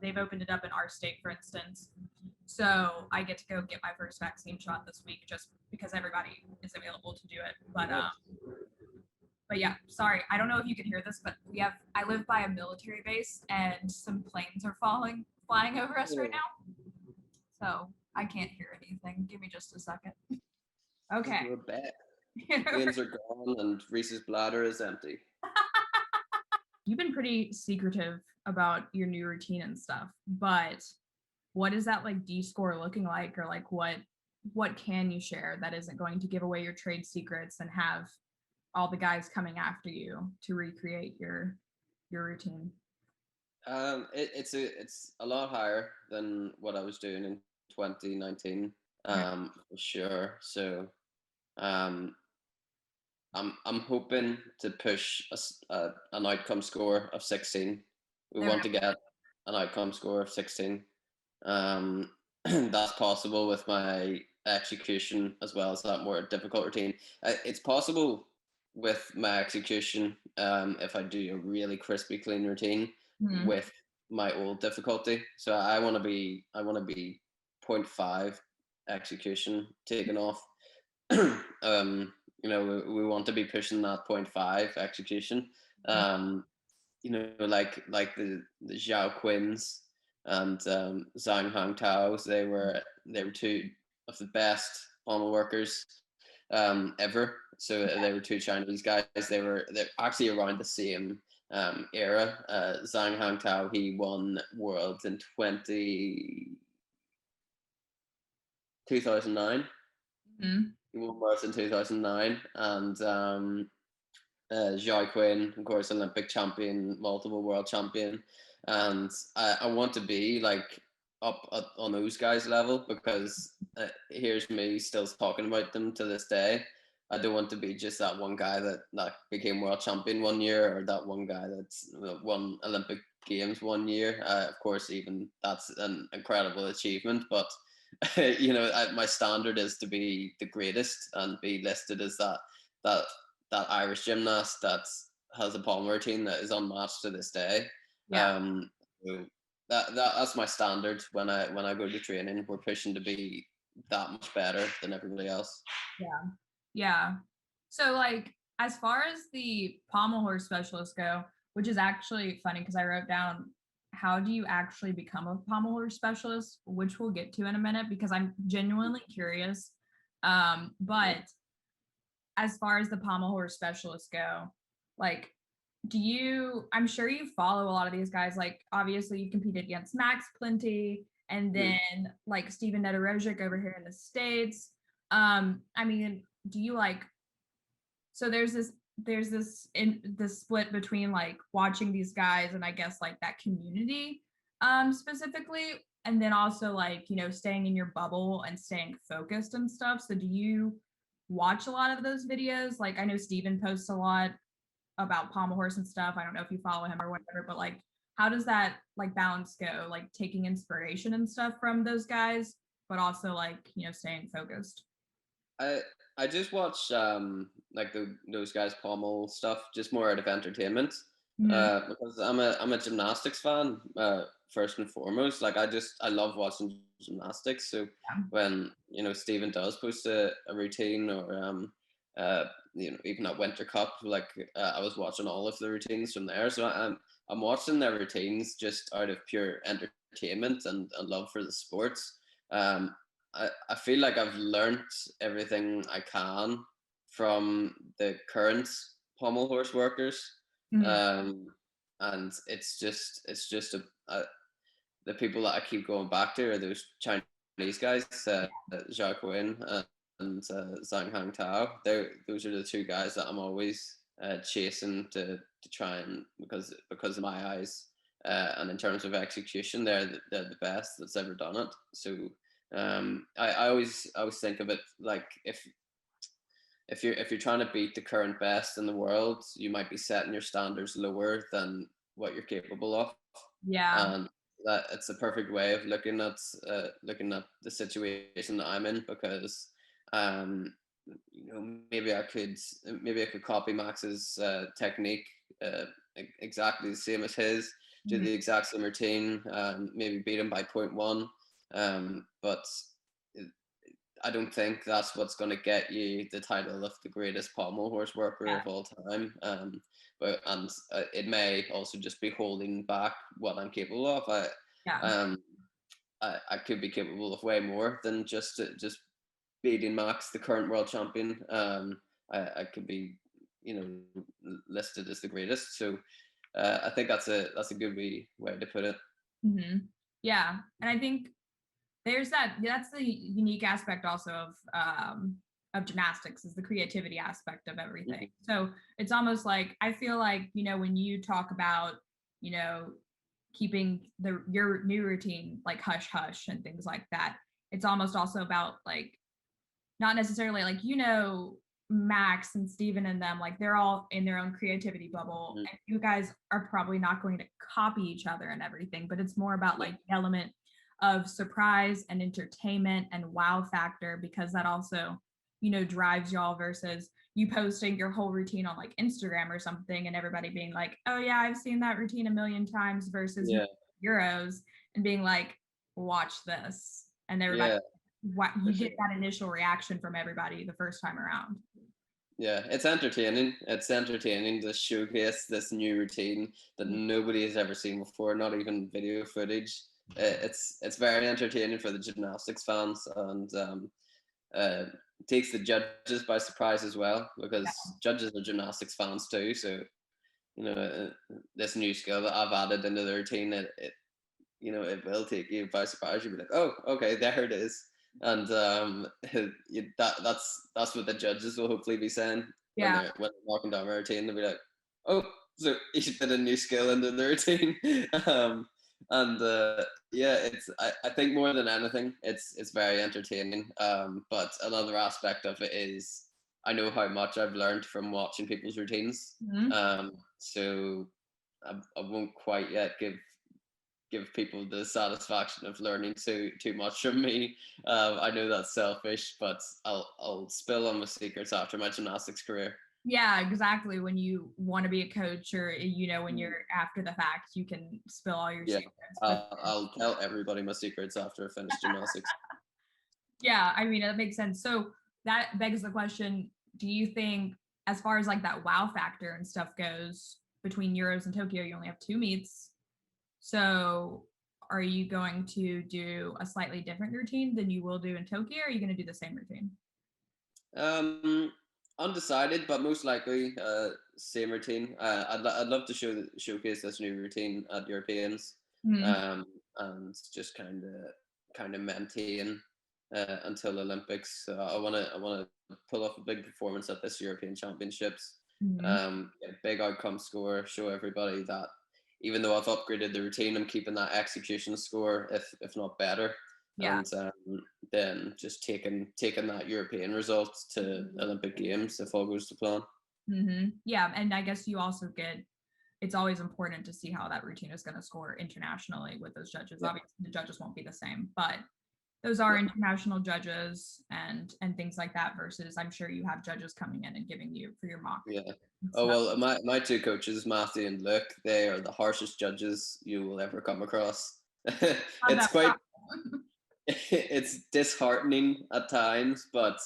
they've opened it up in our state, for instance. So I get to go get my first vaccine shot this week, just because everybody is available to do it. But yeah, sorry, I don't know if you can hear this, but I live by a military base, and some planes are flying over us right now. So I can't hear anything. Give me just a second. Okay. We're back. Planes are gone and Rhys's bladder is empty. You've been pretty secretive about your new routine and stuff, but what is that like D score looking like, or like what can you share that isn't going to give away your trade secrets and have all the guys coming after you to recreate your routine? It's a lot higher than what I was doing in 2019, for sure. So um, I'm hoping to push an outcome score of 16. We want to get an outcome score of 16. That's possible with my execution as well as that more difficult routine. It's possible with my execution if I do a really crispy clean routine with my old difficulty. So I want to be 0.5 execution taken off. We want to be pushing that 0.5 execution. Like the Zhao Quins and Zhang Hang Tao's. They were two of the best Pommel workers ever. So they were two Chinese guys. They're actually around the same era. Zhang Hang Tao, he won Worlds in 2009. He won Worlds in 2009, and Zhao Quinn, of course, Olympic champion, multiple world champion, and I want to be like up on those guys' level, because here's me still talking about them to this day. I don't want to be just that one guy that became world champion one year, or that one guy that's won Olympic Games one year. Of course, even that's an incredible achievement, but my standard is to be the greatest and be listed as that Irish gymnast that has a Pommel routine that is unmatched to this day. So that's my standard when I go to training. We're pushing to be that much better than everybody else. Yeah. So like, as far as the pommel horse specialists go, which is actually funny because I wrote down, how do you actually become a pommel horse specialist, which we'll get to in a minute because I'm genuinely curious. But as far as the pommel horse specialists go, like, I'm sure you follow a lot of these guys. Like, obviously you competed against Max Plenty and then like Steven Nedorosic over here in the States. I mean, do you like, so there's this in the split between like watching these guys and I guess like that community specifically, and then also like, staying in your bubble and staying focused and stuff. So do you watch a lot of those videos? Like I know Steven posts a lot about pommel horse and stuff. I don't know if you follow him or whatever, but like how does that like balance go? Like taking inspiration and stuff from those guys, but also like, staying focused. I I just watch like those guys Pommel stuff just more out of entertainment. Mhm. Because I'm a gymnastics fan, first and foremost. Like I love watching gymnastics. So Yeah. when Stephen does post a routine, or even at Winter Cup, like I was watching all of the routines from there. So I'm watching their routines just out of pure entertainment and love for the sports. Um, I feel like I've learnt everything I can from the current pommel horse workers, Mhm. um, and it's just the people that I keep going back to are those Chinese guys, Zhao Quinn and Zhang Hang Tao. Those are the two guys that I'm always chasing to try, and because of my eyes, and in terms of execution, they're the best that's ever done it. So I always think of it like if you're trying to beat the current best in the world, you might be setting your standards lower than what you're capable of, Yeah. and that it's a perfect way of looking at the situation that I'm in, because um, maybe I could copy Max's technique, exactly the same as his, do Mhm. the exact same routine, maybe beat him by point 0.1, but I don't think that's what's going to get you the title of the greatest pommel horse worker Yeah. of all time. It may also just be holding back what I'm capable of. Yeah. Um, I could be capable of way more than just beating Max, the current world champion. I could be, listed as the greatest. So I think that's a good way to put it. Yeah. And I think that's the unique aspect also of gymnastics, is the creativity aspect of everything. Mhm. So it's almost like I feel like, when you talk about, you know, keeping your new routine like hush hush and things like that, it's almost also about like not necessarily like, Max and Steven and them, like they're all in their own creativity bubble. Mhm. And you guys are probably not going to copy each other and everything, but it's more about Yeah, like the element of surprise and entertainment and wow factor, because that also, drives y'all versus you posting your whole routine on like Instagram or something and everybody being like, oh yeah, I've seen that routine a million times, versus yeah, Euros and being like, watch this. And everybody, yeah, what for you get sure. that initial reaction from everybody the first time around. Yeah, it's entertaining. It's entertaining to showcase this new routine that nobody has ever seen before, not even video footage. It's very entertaining for the gymnastics fans, and uh, takes the judges by surprise as well, because judges are gymnastics fans too. So this new skill that I've added into the routine, it will take you by surprise. You'll be like, oh, okay, there it is. And that's what the judges will hopefully be saying when Yeah. they're walking down our routine. They'll be like, oh, so you should put a new skill into the routine. And yeah, I think more than anything, it's very entertaining. But another aspect of it is I know how much I've learned from watching people's routines. Mhm. So I won't quite yet give people the satisfaction of learning too much from me. I know that's selfish, but I'll spill on my secrets after my gymnastics career. Yeah, exactly. When you want to be a coach, or when Mm. you're after the fact, you can spill all your Yeah, secrets. But I'll tell everybody my secrets after I finish gymnastics. yeah, I mean, that makes sense. So that begs the question, do you think, as far as like that wow factor and stuff goes, between Euros and Tokyo, you only have two meets. So are you going to do a slightly different routine than you will do in Tokyo, or are you going to do the same routine? Um, Undecided, but most likely same routine. I'd love to showcase this new routine at Europeans, Mhm. and just kind of maintain until Olympics. I want to pull off a big performance at this European Championships. Mhm. Get a big outcome score, show everybody that even though I've upgraded the routine, I'm keeping that execution score, if not better. Yeah. And then just taking that European result to Olympic Games if all goes to plan. Yeah, and I guess you also it's always important to see how that routine is going to score internationally with those judges. Yeah. Obviously, the judges won't be the same, but those are Yeah. international judges and things like that. Versus, I'm sure you have judges coming in and giving you for your mock. Yeah. It's Oh not- well, my two coaches, Matthew and Luke, they are the harshest judges you will ever come across. how's It's that quite possible? it's disheartening at times, but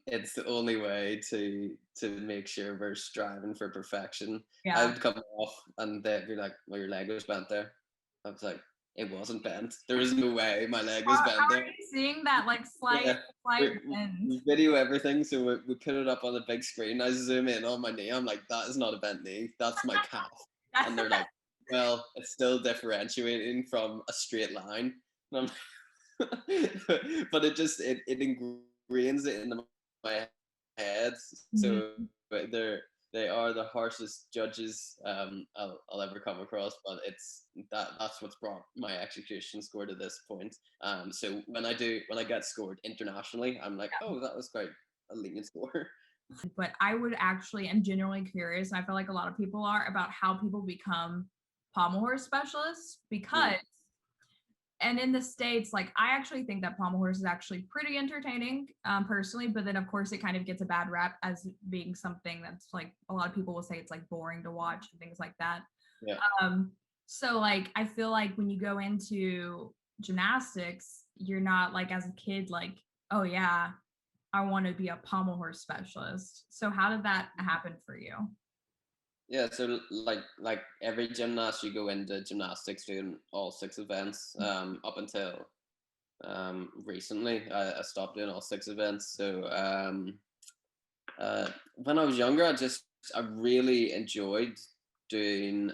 it's the only way to make sure we're striving for perfection. I Yeah. would come off and they'd be like, "Well, your leg was bent there." I was like, "It wasn't bent. There is no way my leg was How bent are there." you seeing that like Yeah, slight bend? we video everything, so we put it up on a big screen. I zoom in on my knee. I'm like, "That is not a bent knee. That's my calf." And they're like, "Well, it's still differentiating from a straight line." And but it ingrains it into my head. Mhm. So they are the harshest judges I'll ever come across. But that's what's brought my execution score to this point. So when I get scored internationally, I'm like, oh, that was quite a lenient score. But I would actually am genuinely curious, and I feel like a lot of people are, about how people become pommel horse specialists because and in the States, like I actually think that pommel horse is actually pretty entertaining, personally, but then of course it kind of gets a bad rap as being something that's like a lot of people will say it's like boring to watch and things like that. Yeah. So like I feel like when you go into gymnastics, you're not like as a kid like, oh yeah, I want to be a pommel horse specialist. So how did that happen for you? Yeah, so like every gymnast, you go into gymnastics doing all 6 events. Up until recently, I stopped doing all 6 events. So when I was younger, I really enjoyed doing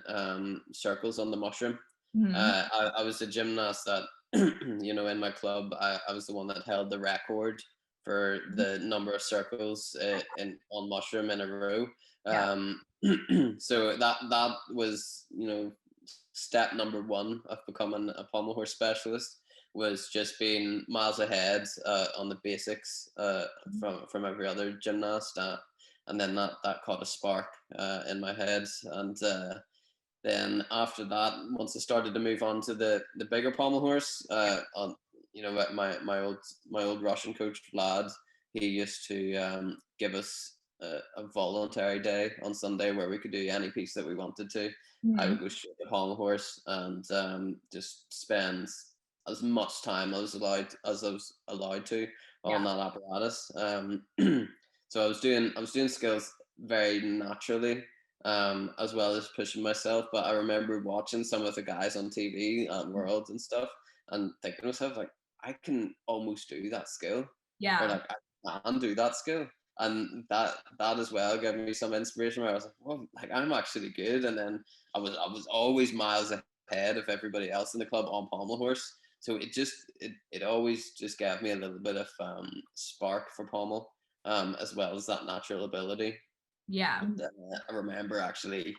circles on the mushroom. Mhm. I was a gymnast that in my club, I was the one that held the record for the number of circles in on mushroom in a row. Yeah. So that was step number one of becoming a pommel horse specialist, was just being miles ahead on the basics from every other gymnast, and then that caught a spark in my head, and then after that, once I started to move on to the bigger pommel horse, on my old Russian coach Vlad, he used to give us a voluntary day on Sunday where we could do any piece that we wanted to. I would Mhm. go straight to pommel horse and just spend as much time as I was allowed to on Yeah. that apparatus. So I was doing skills very naturally, as well as pushing myself. But I remember watching some of the guys on TV and Worlds and stuff, and thinking to myself like, I can almost do that skill, or Yeah. like I can do that skill, and that as well gave me some inspiration. Where I was like, well, like I'm actually good. And then I was always miles ahead of everybody else in the club on pommel horse. So it always just gave me a little bit of spark for pommel, as well as that natural ability. Yeah. And I remember actually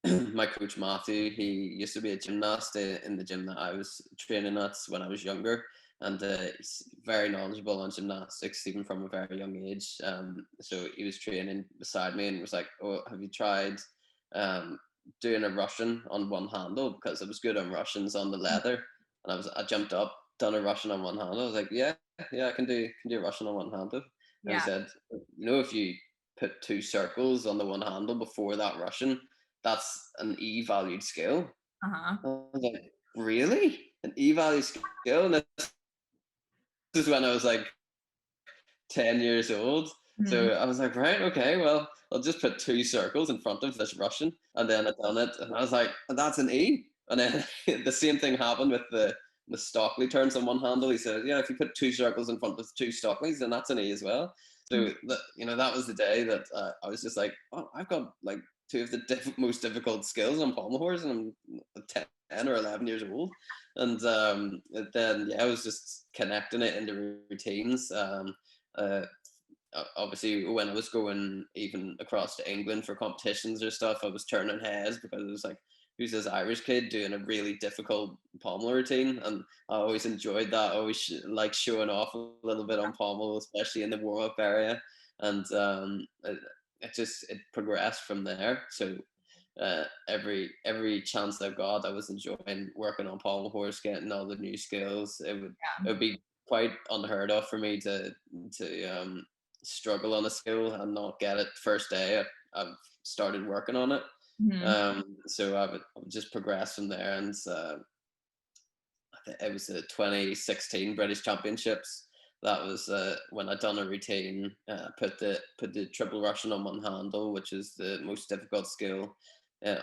my coach Matthew, he used to be a gymnast in the gym that I was training at when I was younger, and he's very knowledgeable on gymnastics even from a very young age. So he was training beside me and was like, "Oh, have you tried um, doing a Russian on one handle?" Because I was good on Russians on the leather, and I jumped up, done a Russian on one handle. I was like, "Yeah, yeah, I can do a Russian on one handle." And he Yeah. said, if you put 2 circles on the one handle before that Russian, that's an E valued skill. Uh-huh. I was like, really? An E valued skill? And this is when I was like 10 years old. Mhm. So I was like, right, okay, well, I'll just put 2 circles in front of this Russian. And then I done it. And I was like, that's an E. And then the same thing happened with the Stockley turns on one handle. He said, yeah, if you put 2 circles in front of 2 Stockleys, then that's an E as well. So that was the day that I was just like, oh, I've got like two of the most difficult skills on pommel horse, and I'm 10 or 11 years old. And then, yeah, I was just connecting it into routines. Obviously, when I was going even across to England for competitions or stuff, I was turning heads because it was like, who's this Irish kid doing a really difficult Pommel routine? And I always enjoyed that. I always like showing off a little bit on Pommel, especially in the warm up area. And it progressed from there. So every chance I got, I was enjoying working on Pommel horse, getting all the new skills. It would be quite unheard of for me to struggle on a skill and not get it first day I've started working on it. So I would just progress from there, and I think it was the 2016 British Championships. That was when I done a routine, put the triple Russian on one handle, which is the most difficult skill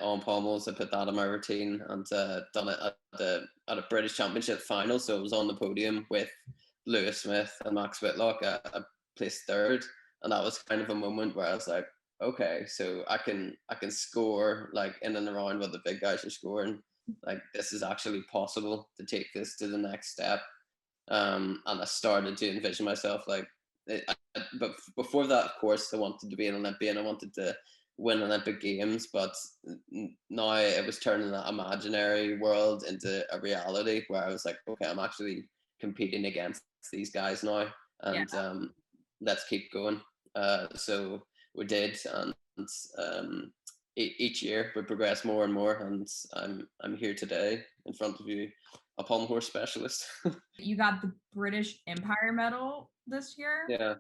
on pommels. I put that in my routine and done it at a British Championship final. So I was on the podium with Lewis Smith and Max Whitlock. I placed third, and that was kind of a moment where I was like, okay, so I can score like in and around what the big guys are scoring. Like, this is actually possible to take this to the next step. And I started to envision myself like, but before that, of course, I wanted to be an Olympian. I wanted to win Olympic Games, but now it was turning that imaginary world into a reality where I was like, okay, I'm actually competing against these guys now, and let's keep going. So we did, and each year we progress more and more, and I'm here today in front of you, a pommel horse specialist. You got the British Empire medal this year. Yeah.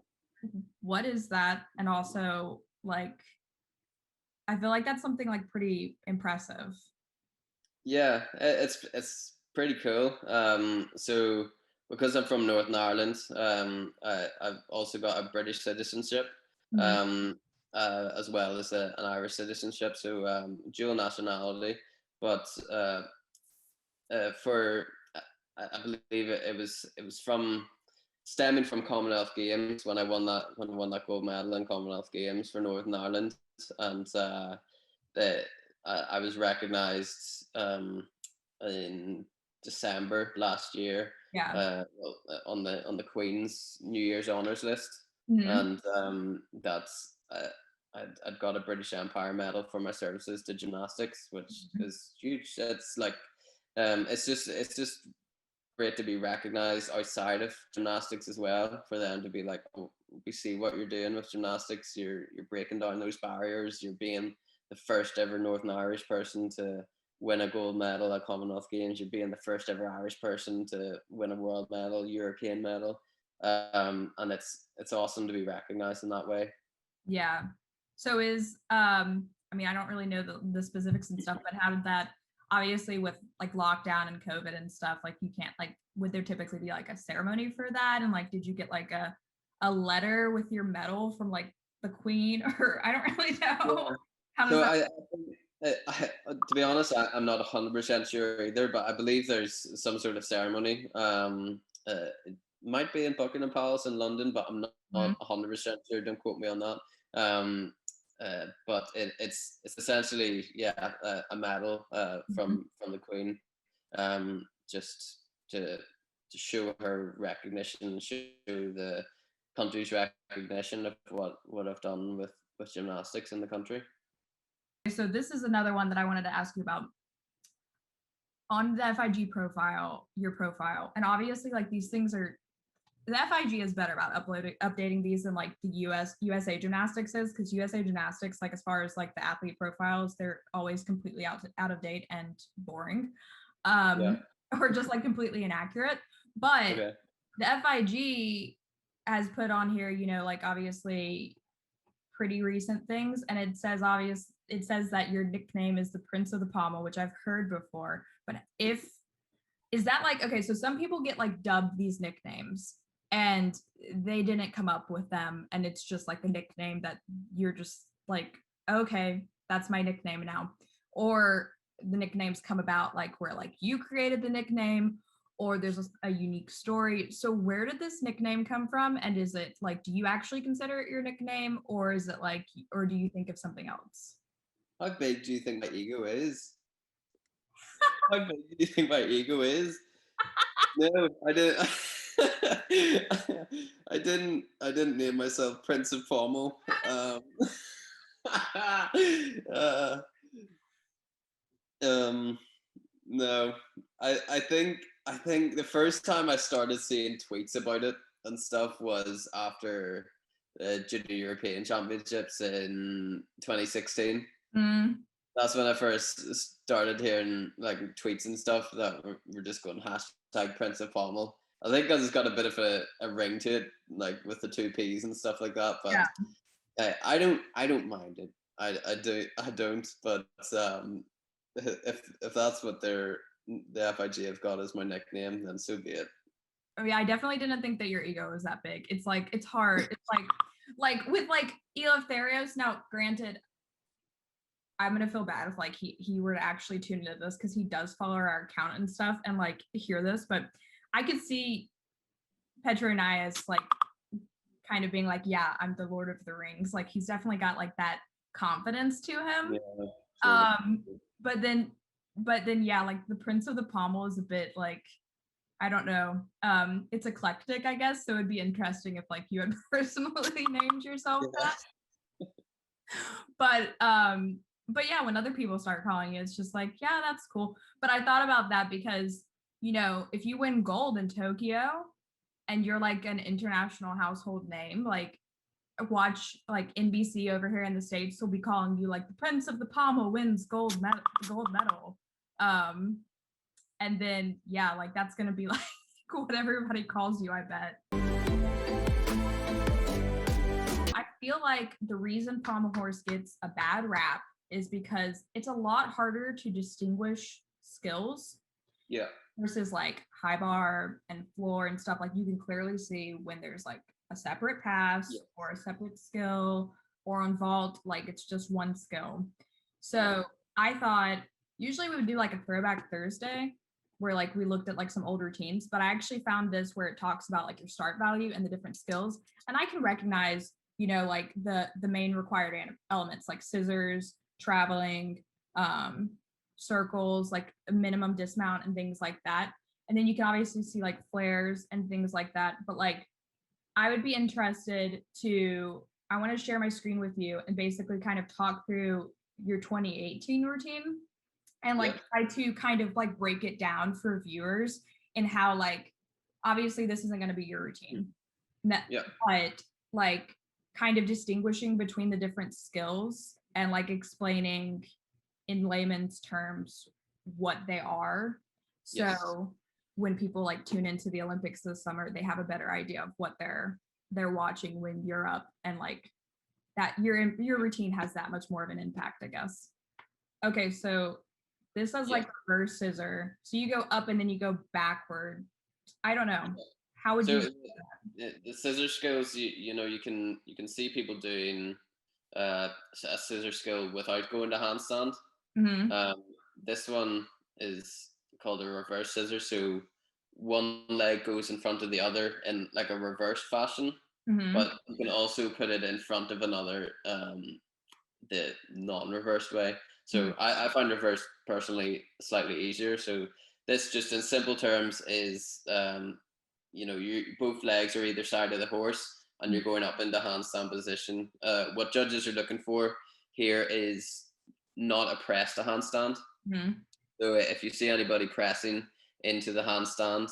What is that? And also, like, I feel like that's something like pretty impressive. Yeah, it's pretty cool. So because I'm from Northern Ireland, I've also got a British citizenship, as well as an Irish citizenship. So dual nationality. But for I believe it was from stemming from Commonwealth Games when I won that gold medal in Commonwealth Games for Northern Ireland, and I was recognised in December last year. Yeah. On the Queen's New Year's Honours list, and that's I'd got a British Empire medal for my services to gymnastics, which is huge. It's like it's just great to be recognized outside of gymnastics as well, for them to be like, oh, we see what you're doing with gymnastics. You're breaking down those barriers. You're being the first ever Northern Irish person to win a gold medal at Commonwealth Games. You're being the first ever Irish person to win a world medal, European medal, and it's awesome to be recognized in that way. Yeah. So I mean, I don't really know the specifics and stuff, but how did that, obviously with like lockdown and COVID and stuff, like you can't, like, would there typically be like a ceremony for that? And like, did you get like a letter with your medal from like the Queen, or I don't really know. Yeah. How does So that? to be honest, I'm not 100% sure either, but I believe there's some sort of ceremony. It might be in Buckingham Palace in London, but I'm not 100% sure. Don't quote me on that. But it's essentially, yeah, a medal from the Queen, just to show her recognition, show the country's recognition of what I've done with gymnastics in the country. So this is another one that I wanted to ask you about. On the FIG profile, your profile, and obviously like these things are, the FIG is better about updating these than like the USA Gymnastics is, because USA Gymnastics, like as far as like the athlete profiles, they're always completely out of date and boring, or just like completely inaccurate. But the FIG has put on here, you know, like obviously pretty recent things, and it says that your nickname is the Prince of the Pommel, which I've heard before. But is that like, okay, so some people get like dubbed these nicknames and they didn't come up with them, and it's just like the nickname that you're just like, okay, that's my nickname now. Or the nicknames come about like where like you created the nickname, or there's a unique story. So where did this nickname come from? And is it like, do you actually consider it your nickname, or is it like, or do you think of something else? How big do you think my ego is? How big do you think my ego is? No, I didn't. I didn't name myself Prince of Pommel. uh, um, no, I think the first time I started seeing tweets about it and stuff was after the Junior European Championships in 2016. Mm, That's when I first started hearing like tweets and stuff that were just going hashtag Prince of Pommel. I think because it's got a bit of a ring to it, like with the two P's and stuff like that. But yeah. I don't mind it. I don't. But if that's what the FIG have got as my nickname, then so be it. I mean, I definitely didn't think that your ego was that big. It's like, it's hard. It's like with like Eleftherios. Now, granted, I'm gonna feel bad if like he were to actually tune into this because he does follow our account and stuff and like hear this, but I could see Petronius like kind of being like, yeah, I'm the Lord of the Rings. Like he's definitely got like that confidence to him. Yeah, sure. Um, but then yeah, like the Prince of the Pommel is a bit like, I don't know. It's eclectic, I guess. So it'd be interesting if like you had personally named yourself Yeah. that. But yeah, when other people start calling you, it's just like, yeah, that's cool. But I thought about that because, you know, if you win gold in Tokyo and you're like an international household name, like watch like NBC over here in the States will be calling you like the Prince of the Pommel wins gold medal. Um, and then yeah, like that's gonna be like what everybody calls you, I bet. I feel like the reason pommel horse gets a bad rap is because it's a lot harder to distinguish skills Yeah. versus like high bar and floor and stuff. Like you can clearly see when there's like a separate pass Yeah. or a separate skill, or on vault, like it's just one skill. So I thought usually we would do like a throwback Thursday where like we looked at like some old routines, but I actually found this where it talks about like your start value and the different skills. And I can recognize, you know, like the main required elements like scissors, traveling, circles, like a minimum dismount and things like that. And then you can obviously see like flares and things like that. But like I would be interested to, I want to share my screen with you and basically kind of talk through your 2018 routine and like try to kind of like break it down for viewers and how like obviously this isn't going to be your routine. Yeah. But like kind of distinguishing between the different skills and like explaining in layman's terms what they are. So Yes. when people like tune into the Olympics this summer, they have a better idea of what they're watching when you're up, and like that your routine has that much more of an impact, I guess. Okay, so this is like reverse scissor. So you go up and then you go backward. I don't know. How would you? So the scissor skills, you know, you can see people doing a scissor skill without going to handstand. Mhm. This one is called a reverse scissor. So one leg goes in front of the other in like a reverse fashion, Mhm. but you can also put it in front of another the non-reversed way. Mhm. So I find reverse personally slightly easier. So this just in simple terms is you know, you both legs are either side of the horse and you're going up into handstand position. What judges are looking for here is not a press to handstand. Mhm. So if you see anybody pressing into the handstand,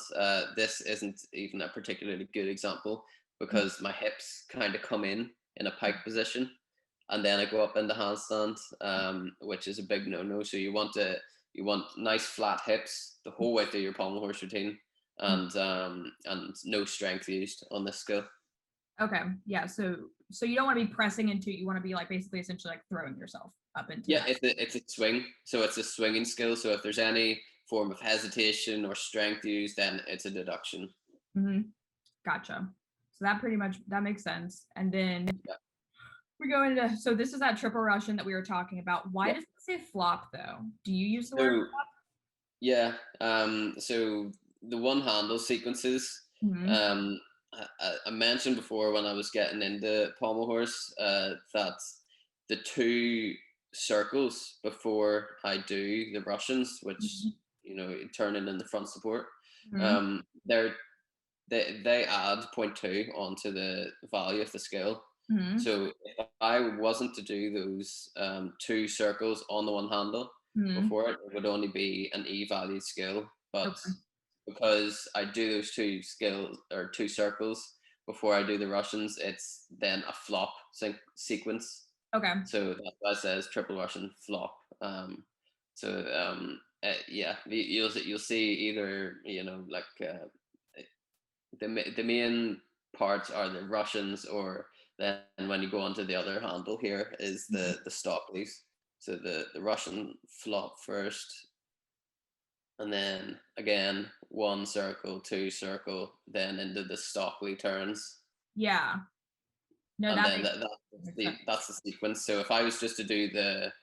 this isn't even a particularly good example because my hips kind of come in a pike position, and then I go up into handstand, which is a big no-no. So you want nice flat hips the whole way through your pommel horse routine, and no strength used on this skill. Okay. Yeah. So you don't want to be pressing into it. You want to be like basically essentially like throwing yourself up into Yeah, that. it's a swing, so it's a swinging skill. So if there's any form of hesitation or strength used, then it's a deduction. Mm-hmm. Gotcha. So that pretty much that makes sense. And then Yeah. we go into, so this is that triple Russian that we were talking about. Why Yeah. does it say flop though? Do you use the word So yeah, so the one handle sequences, flop? Mm-hmm. um, I mentioned before when I was getting into pommel horse, that the two circles before I do the Russians, which Mhm. turn in the front support. Mhm. Um, they add point 0.2 onto the value of the skill. Mhm. So if I wasn't to do those two circles on the one handle Mhm. before it would only be an E valued skill. But Okay. because I do those two skills or two circles before I do the Russians, it's then a flop sequence. Okay. So that's why it says triple Russian flop. Yeah, you'll see either the main parts are the Russians, or then when you go onto the other handle here is Mhm. the Stockleys. So the Russian flop first, and then again one circle, two circle, then into the Stockley turns, Yeah. No, and that then makes sense. that's the sequence. So if I was just to do the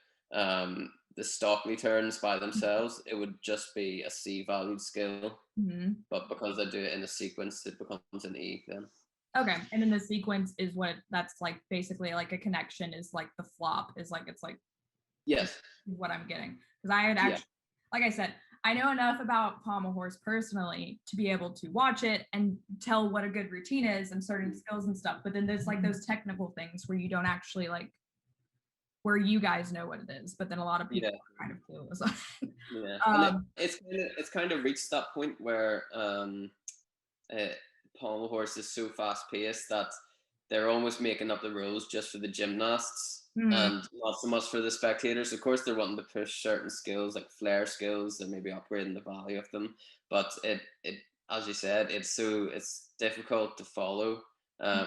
Stockley turns by themselves, it would just be a C valued skill. Mhm. But because I do it in a sequence, it becomes an E then. Okay. And then the sequence is what that's like basically like a connection is like the flop is like it's like is Yes. what I'm getting. Because I had Yeah. actually, like I said, I know enough about pommel horse personally to be able to watch it and tell what a good routine is and certain skills and stuff. But then there's like those technical things where you don't actually like where you guys know what it is, but then a lot of people Yeah. are kind of clueless. Yeah. And um, it's kind of reached that point where uh, pommel horse is so fast paced that they're almost making up the rules just for the gymnasts mhm, and not so much for the spectators. Of course, they're wanting to push certain skills like flair skills and maybe upgrading the value of them, but it as you said, it's difficult to follow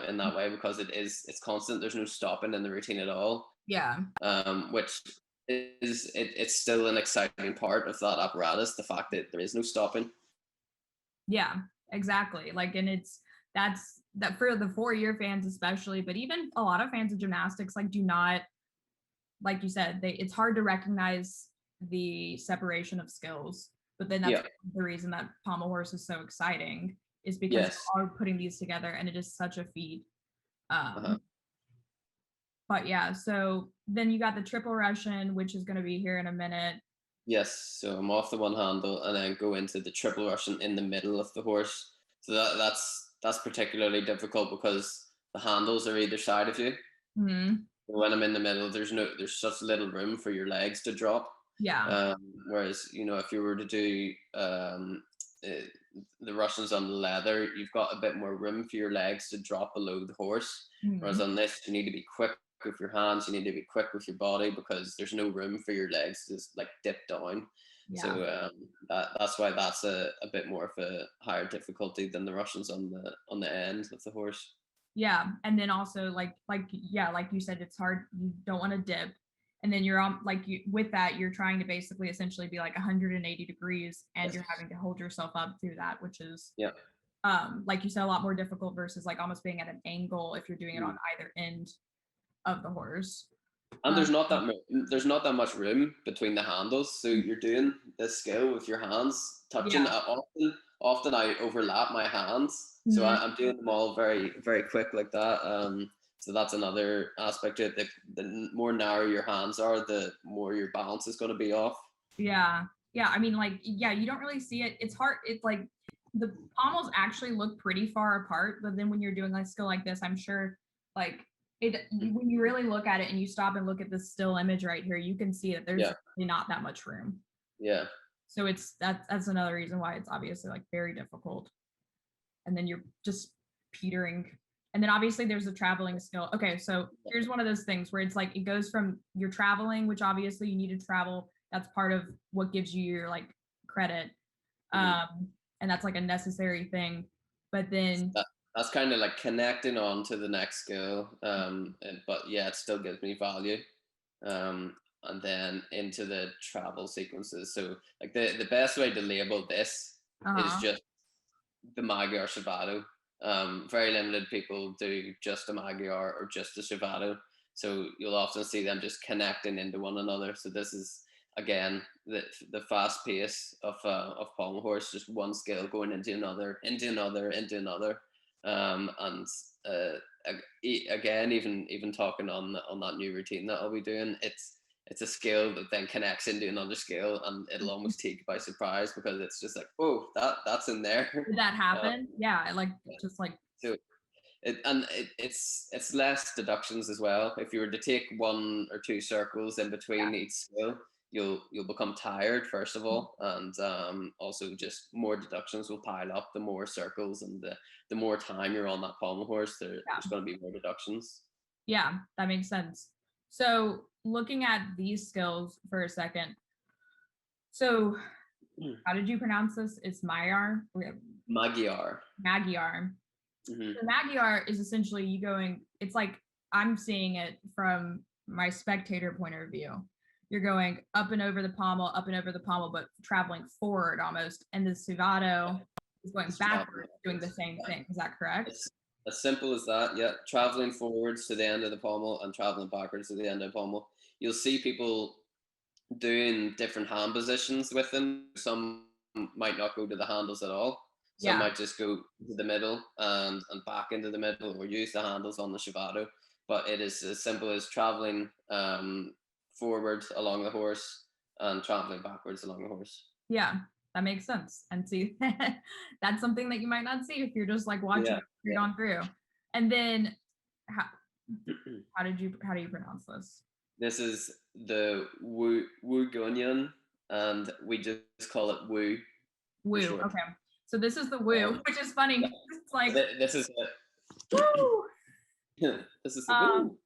in that way because it's constant. There's no stopping in the routine at all, yeah, which it's still an exciting part of that apparatus. The fact that there is no stopping. yeah, exactly. Like, and it's that's that for the 4 year fans especially, but even a lot of fans of gymnastics like do not like you said, it's hard to recognize the separation of skills. But then that's Yeah. the reason that pommel horse is so exciting is because Yes. you are putting these together and it is such a feat. Uh-huh. But yeah, so then you got the triple Russian, which is going to be here in a minute. Yes, so I'm off the one handle and then go into the triple Russian in the middle of the horse. So that's particularly difficult because the handles are either side of you. Hmm. When I'm in the middle, there's such little room for your legs to drop. Yeah, Whereas if you were to do uh, the Russians on the leather, you've got a bit more room for your legs to drop below the horse. Whereas hmm, on this, you need to be quick with your hands, you need to be quick with your body because there's no room for your legs to just like dip down. So yeah. that's why that's a bit more of a higher difficulty than the Russians on the end of the horse. Yeah, and then also like yeah, like you said, it's hard. You don't want to dip, and then you're on like you with that, you're trying to basically essentially be like 180 degrees, and Yes. you're having to hold yourself up through that, which is Yeah. like you said, a lot more difficult versus like almost being at an angle if you're doing it on Mm. either end of the horse. And Um, there's not that much room between the handles, so you're doing this skill with your hands touching. yeah. Often I overlap my hands, so Mhm. I'm doing them all very very quick like that. So that's another aspect to it. The more narrow your hands are, the more your balance is going to be off. Yeah. Yeah. I mean, like, yeah, you don't really see it. It's hard. It's like the pommels actually look pretty far apart, but then when you're doing a skill like this, I'm sure like when you really look at it and you stop and look at this still image right here, you can see that there's Yeah, really not that much room. yeah, So that's another reason why it's obviously like very difficult. And then you're just petering. And then obviously there's a traveling skill. Okay, so here's one of those things where it's like it goes from you're traveling, which obviously you need to travel. That's part of what gives you your like credit. mhm. And that's like a necessary thing. But then That that's kind of like connecting on to the next skill. But yeah, it still gives me value. And then into the travel sequences. So like the best way to label this is uh-huh. just the Magyar Shavado. Very limited people do just a Magyar or just a Shavado. So you'll often see them just connecting into one another. So this is again the fast pace of pommel horse, just one skill going into another, into another, into another, and again, even talking on that new routine that I'll be doing, it's a skill that then connects into another skill, and it'll almost take you by surprise because it's just like, oh, that's in there. Did that Uh, happen? Yeah, like just like so it's less deductions as well. If you were to take 1 or 2 circles in between each skill, you'll become tired first of all, and also just more deductions will pile up. The more circles and the more time you're on that pommel horse, there's going to be more deductions. yeah, that makes sense. So looking at these skills for a second. So how did you pronounce this? It's Magyar? Magyar. Magyar. Mm-hmm. So Magyar is essentially you going, it's like I'm seeing it from my spectator point of view. You're going up and over the pommel, but traveling forward almost. And the Suvato is going backwards, doing the same thing. Is that correct? It's as simple as that. Yeah, traveling forwards to the end of the pommel and traveling backwards to the end of the pommel. You'll see people doing different hand positions with them. Some might not go to the handles at all. Some might just go to the middle and back into the middle, or use the handles on the Suvato. But it is as simple as traveling forward along the horse and traveling backwards along the horse. Yeah, that makes sense. And see, that's something that you might not see if you're just like watching it on through. And then how do you pronounce this? This is the Wu Gunyan, and we just call it Wu. Wu. Okay. So this is the Wu, which is funny. It's like this is it. Woo! This is the Wu.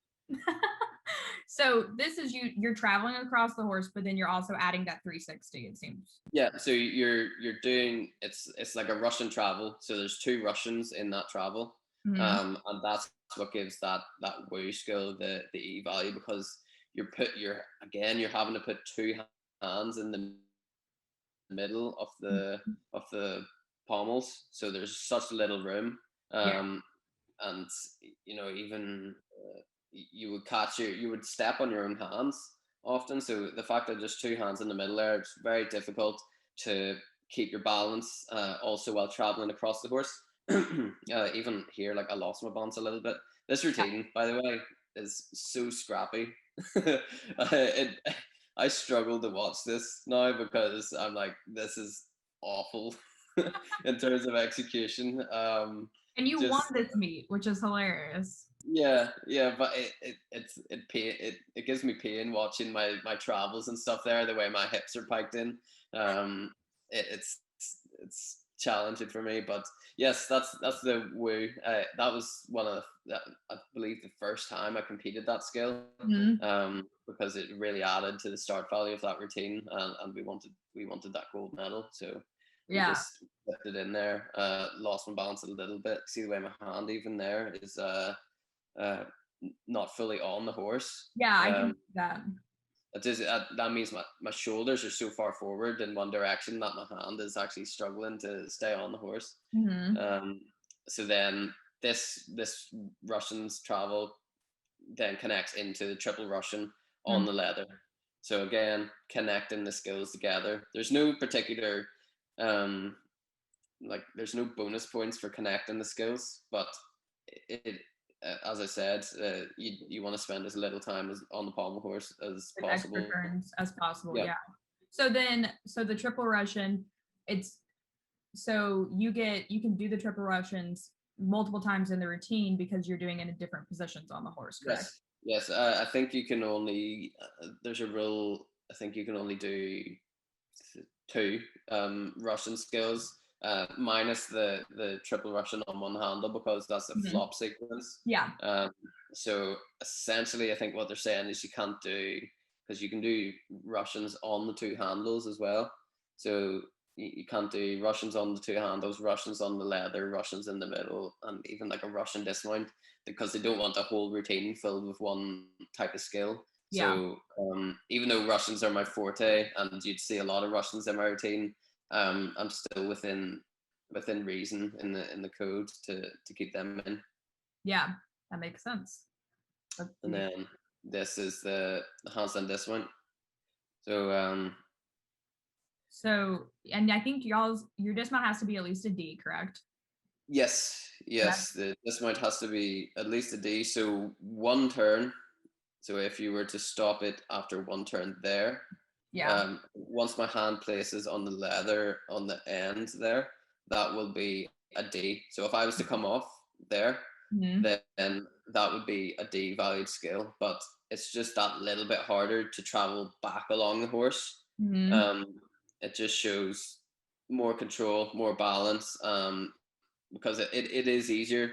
So this is you're traveling across the horse, but then you're also adding that 360, it seems. Yeah, so you're doing it's like a Russian travel. So there's 2 Russians in that travel. And that's what gives that Wu skill the E value, because you're having to put 2 hands in the middle of the pommels, so there's such little room. And even you would step on your own hands often, so the fact that there's 2 hands in the middle there, it's very difficult to keep your balance also while traveling across the horse. Even here, like, I lost my balance a little bit. This routine, by the way, is so scrappy. I struggle to watch this now because I'm like, this is awful in terms of execution. And you won this meet, which is hilarious. Yeah, but it gives me pain watching my travels and stuff there, the way my hips are piked in. It's challenging for me, but yes, that's the Wu. That was one of I believe the first time I competed that skill, because it really added to the start value of that routine, and we wanted that gold medal, so we just put it in there. Lost my balance a little bit. See the way my hand even there is not fully on the horse. Yeah, I can see that. That means my shoulders are so far forward in one direction that my hand is actually struggling to stay on the horse. So then this Russian's travel then connects into the triple Russian on the leather. So again, connecting the skills together. There's no particular there's no bonus points for connecting the skills, but it as I said, you want to spend as little time on the pommel horse as possible. Extra turns as possible, yeah. So the triple Russian, so you can do the triple Russians multiple times in the routine because you're doing it in different positions on the horse, correct? Yes. I think you can only, there's a rule, I think you can only do 2 Russian skills. Minus the triple Russian on one handle, because that's a flop sequence. Yeah. So essentially, I think what they're saying is you can't do, because you can do Russians on the 2 handles as well. So you can't do Russians on the 2 handles, Russians on the leather, Russians in the middle, and even like a Russian dismount, because they don't want a whole routine filled with one type of skill. So even though Russians are my forte, and you'd see a lot of Russians in my routine, I'm still within reason in the code to keep them in. Yeah, that makes sense. And then this is the handstand dismount. So and I think your dismount has to be at least a D, correct? Yes. The dismount has to be at least a D. So 1 turn. So if you were to stop it after one turn there, Yeah. once my hand places on the leather on the end there, that will be a D. So if I was to come off there, Mm-hmm. then that would be a D valued skill. But it's just that little bit harder to travel back along the horse. Mm-hmm. Um, it just shows more control, more balance. Because it is easier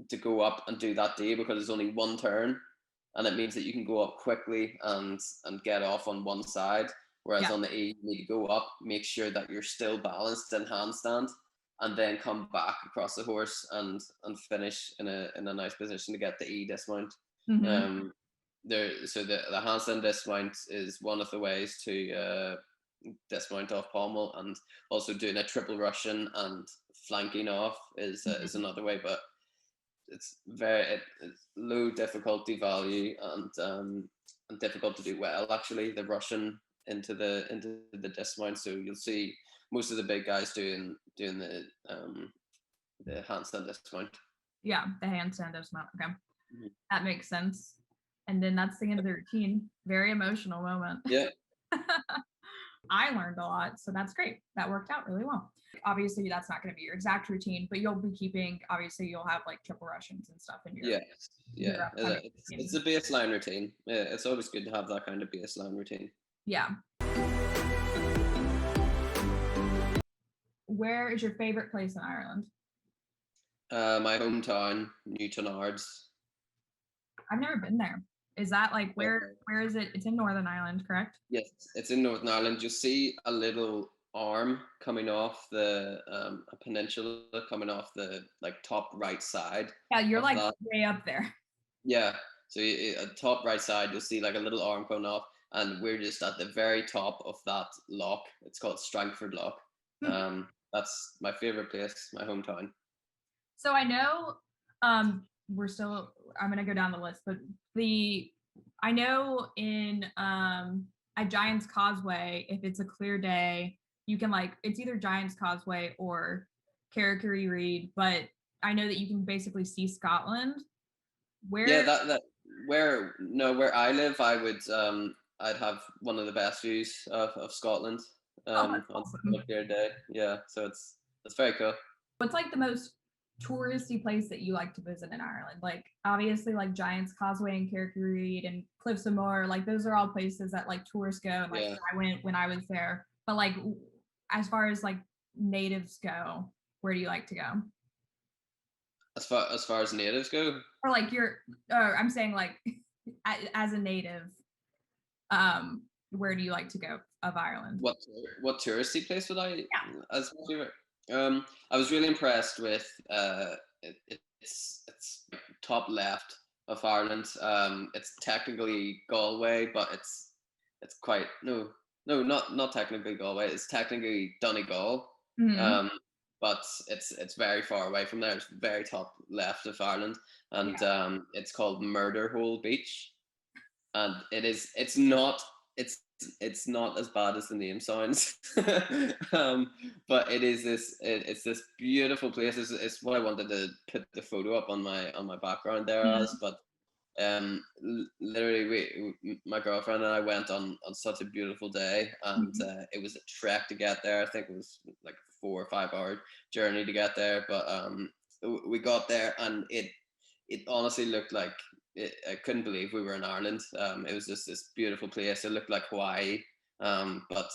to go up and do that D because it's only one turn, and it means that you can go up quickly and get off on one side. Whereas Yeah. on the E, you need to go up, make sure that you're still balanced in handstand, and then come back across the horse and finish in a nice position to get the E dismount. Mm-hmm. Um, so the handstand dismount is one of the ways to dismount off pommel, and also doing a triple Russian and flanking off is Mm-hmm. another way, but it's it's low difficulty value and difficult to do well. Actually, the Russian into the dismount, so you'll see most of the big guys doing the handstand dismount. Yeah, the handstand dismount. Okay, Mhm. that makes sense. And then that's the end of the routine. Very emotional moment. Yeah, I learned a lot, so that's great. That worked out really well. Obviously, that's not going to be your exact routine, but you'll be keeping. Obviously, you'll have like triple Russians and stuff in yeah, your yeah. upcoming It's routine. a baseline routine. Yeah, it's always good to have that kind of baseline routine. Yeah. Where is your favorite place in Ireland? My hometown, Newton Ards. I've never been there. Is that like where is it? It's in Northern Ireland, correct? Yes, it's in Northern Ireland. You'll see a little arm coming off the a peninsula coming off the like top right side Yeah, you're of like that. way up there. Yeah, so at top right side you'll see like a little arm coming off, and we're just at the very top of that lock. It's called Strangford Lock. That's my favorite place, my hometown. So I know I'm gonna go down the list, but I know in at Giant's Causeway, if it's a clear day, you can like it's either Giant's Causeway or Carrick-Reid Reed, but I know that you can basically see Scotland. Yeah, Where that where I live, I'd have one of the best views of Scotland oh, that's on a awesome. clear day. Yeah, so it's very cool. What's like the most touristy place that you like to visit in Ireland? Like obviously like Giant's Causeway and Carrick-Reid and Cliffs of Moher, like those are all places that like tourists go and like Yeah. I went when I was there. But like as far as like natives go, where do you like to go? As far as natives go, Or like I'm saying like as a native, where do you like to go of Ireland? what what touristy place would I Yeah. as my favorite? I was really impressed with it's top left of Ireland. It's technically Galway, but it's quite not technically Galway. It's technically Donegal. Mm-hmm. Um, but it's very far away from there. It's very top left of Ireland, and Yeah. it's called Murder Hole Beach, and it's not it's it's not as bad as the name sounds. But it's this beautiful place. It's what I wanted to put the photo up on my background there as, Mm-hmm. but literally my girlfriend and I went on such a beautiful day, and it was a trek to get there. I think it was like 4 or 5 hour journey to get there, but we got there, and it honestly looked like I couldn't believe we were in Ireland. It was just this beautiful place. It looked like Hawaii, but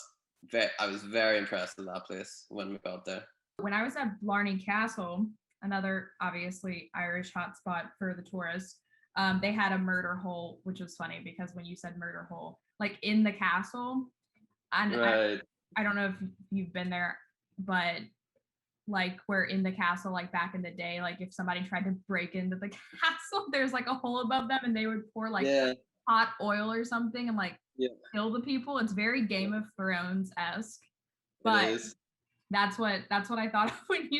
I was very impressed with that place when we got there. When I was at Blarney Castle, another obviously Irish hotspot for the tourists, they had a murder hole, which was funny because when you said murder hole, like in the castle, and Right. I don't know if you've been there, but like where in the castle, like back in the day, like if somebody tried to break into the castle, there's like a hole above them and they would pour like Yeah. hot oil or something and like Yeah. kill the people. It's very Game of Thrones-esque, It but is. that's what I thought of when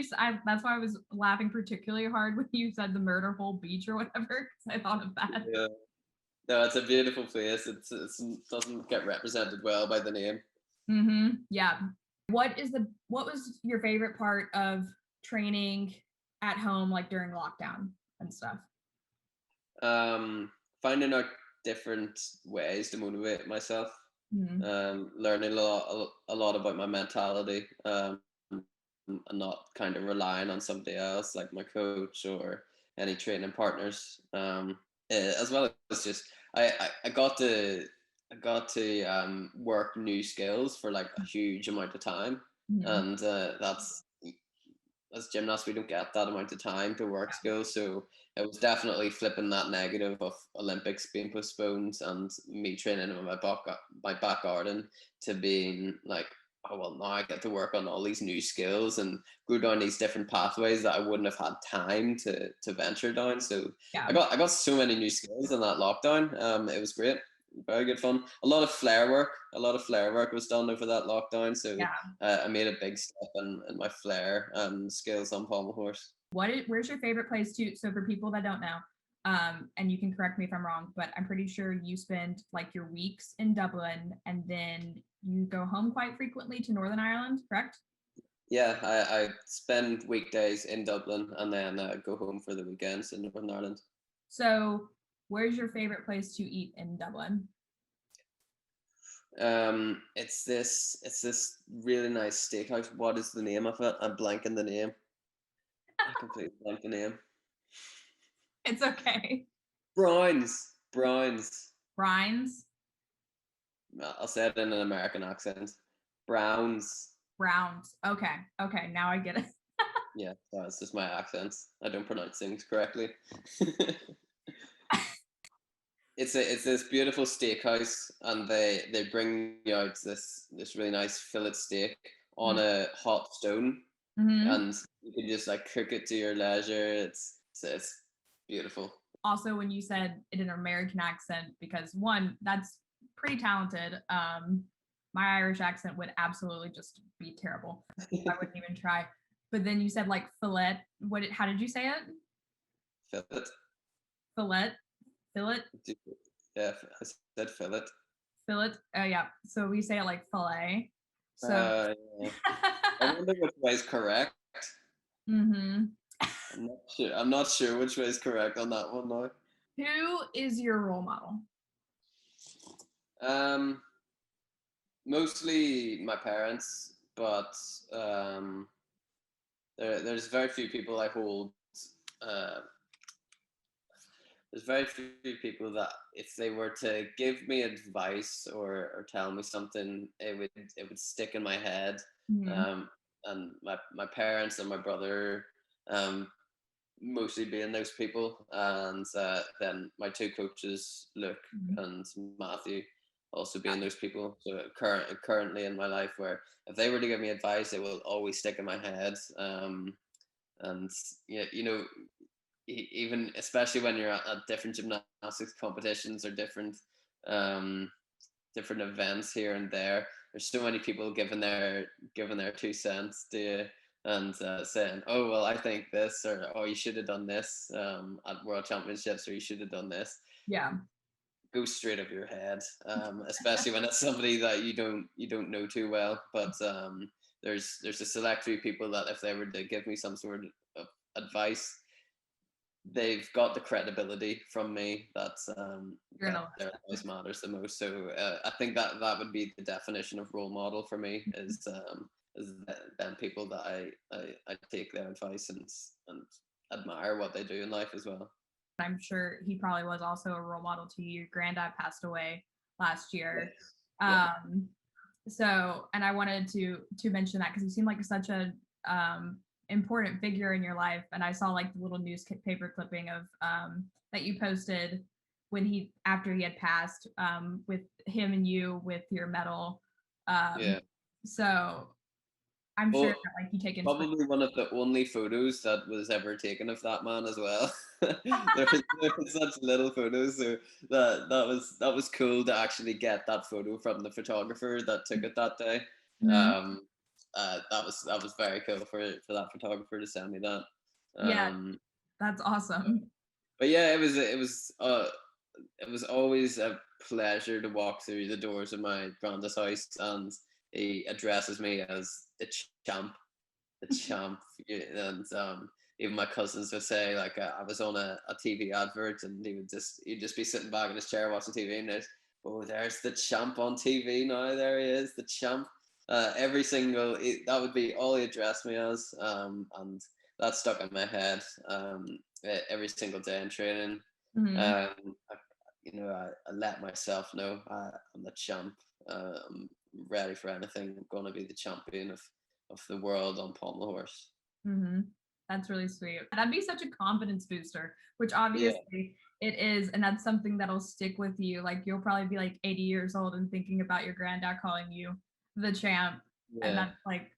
that's why I was laughing particularly hard when you said the murder hole beach or whatever, because I thought of that. Yeah. No, it's a beautiful place. It doesn't get represented well by the name. Mm-hmm. Yeah. What was your favorite part of training at home, like during lockdown and stuff? Um, Finding out different ways to motivate myself. Mhm. Learning a lot about my mentality, and not kind of relying on somebody else like my coach or any training partners. As well as just I got to work new skills for like a huge amount of time, Mhm. and that's, as gymnasts, we don't get that amount of time to work skills. So it was definitely flipping that negative of Olympics being postponed and me training in my back garden to being like, oh well, now I get to work on all these new skills and go down these different pathways that I wouldn't have had time to venture down. So Yeah. I got so many new skills in that lockdown. It was great. Very good fun. A lot of flare work. A lot of flare work was done over that lockdown. So Yeah. I made a big step in my flair skills on pommel horse. Where's your favorite place to, so for people that don't know, and you can correct me if I'm wrong, but I'm pretty sure you spend like your weeks in Dublin and then you go home quite frequently to Northern Ireland, correct? Yeah, I spend weekdays in Dublin and then go home for the weekends in Northern Ireland. So where's your favorite place to eat in Dublin? It's this really nice steakhouse. What is the name of it? I'm blanking the name. I completely blank the name. It's okay. Browns. Brines? I'll say it in an American accent. Browns. Browns. Okay. Okay. Now I get it. Yeah, that's just my accent. I don't pronounce things correctly. It's this beautiful steakhouse, and they bring you out this really nice fillet steak on a hot stone, Mm-hmm. and you can just like cook it to your leisure. It's beautiful. Also, when you said it in an American accent, because one, that's pretty talented. My Irish accent would absolutely just be terrible. I wouldn't even try. But then you said like fillet. How did you say it? Fillet. Fillet, fillet, Yeah, I said fillet. fillet. Yeah. So we say it like fillet. So. Yeah. I wonder which way is correct. Mm-hmm. I'm not sure which way is correct on that one now. Who is your role model? Um, Mostly my parents, but there's very few people I hold. Uh, there's very few people that if they were to give me advice or tell me something, it would stick in my head. Mm-hmm. Um, and my parents and my brother, um, mostly being those people, and then my two coaches, Luke and Matthew, also being those people. So currently in my life, where if they were to give me advice, it will always stick in my head. And yeah, even especially when you're at different gymnastics competitions or um, different events here and there. There's so many people giving their 2 cents to you and saying, "Oh well, I think this," or "Oh, you should have done this at World Championships," or "You should have done this." Yeah. Goes straight over your head, especially when it's somebody that you don't know too well. But there's a select few people that if they were to give me some sort of advice, they've got the credibility from me that You're gonna their advice matters the most. So I think that would be the definition of role model for me is them people that I take their advice and admire what they do in life as well. I'm sure he probably was also a role model to you. Your granddad passed away last year. Yeah. So, and I wanted to mention that because he seemed like such a important figure in your life. And I saw like the little newspaper clipping of that you posted after he had passed, with him and you with your medal. Yeah. So I'm sure Well, that like you take inspiration. probably one of the only photos that was ever taken of that man as well. There was such little photos, so that was cool to actually get that photo from the photographer that took it that day. Mhm. That was very cool for that photographer to send me that. Yeah, Um, that's awesome. but yeah, it was always a pleasure to walk through the doors of my granddad's house, and he addresses me as the champ, the champ, and even my cousins would say, like, I was on a TV advert, and he'd just be sitting back in his chair watching TV, and there's the champ on TV now. There he is, the champ. That would be all he addressed me as, and that stuck in my head every single day in training. Mhm. I let myself know I'm the champ. I'm ready for anything. I'm going to be the champion of the world on Pommel horse. Mhm. That's really sweet. That'd be such a confidence booster, which Yeah, obviously it is, and that's something that'll stick with you. Like you'll probably be like 80 years old and thinking about your granddad calling you the champ, and yeah.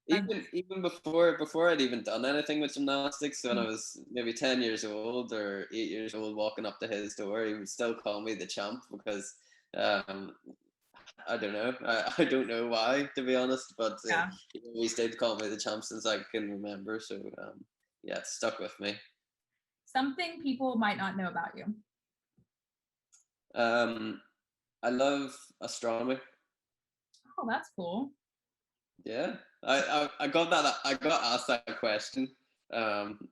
that's Even before I'd even done anything with gymnastics, when I was maybe 10 years old or 8 years old, walking up to his door, he would still call me the champ because um, I don't know. I don't know why, to be honest, but yeah. he always did call me the champ since I can remember. So yeah, it stuck with me. Something people might not know about you. Um, I love astronomy. Oh, that's cool. Yeah, I got that. I got asked that question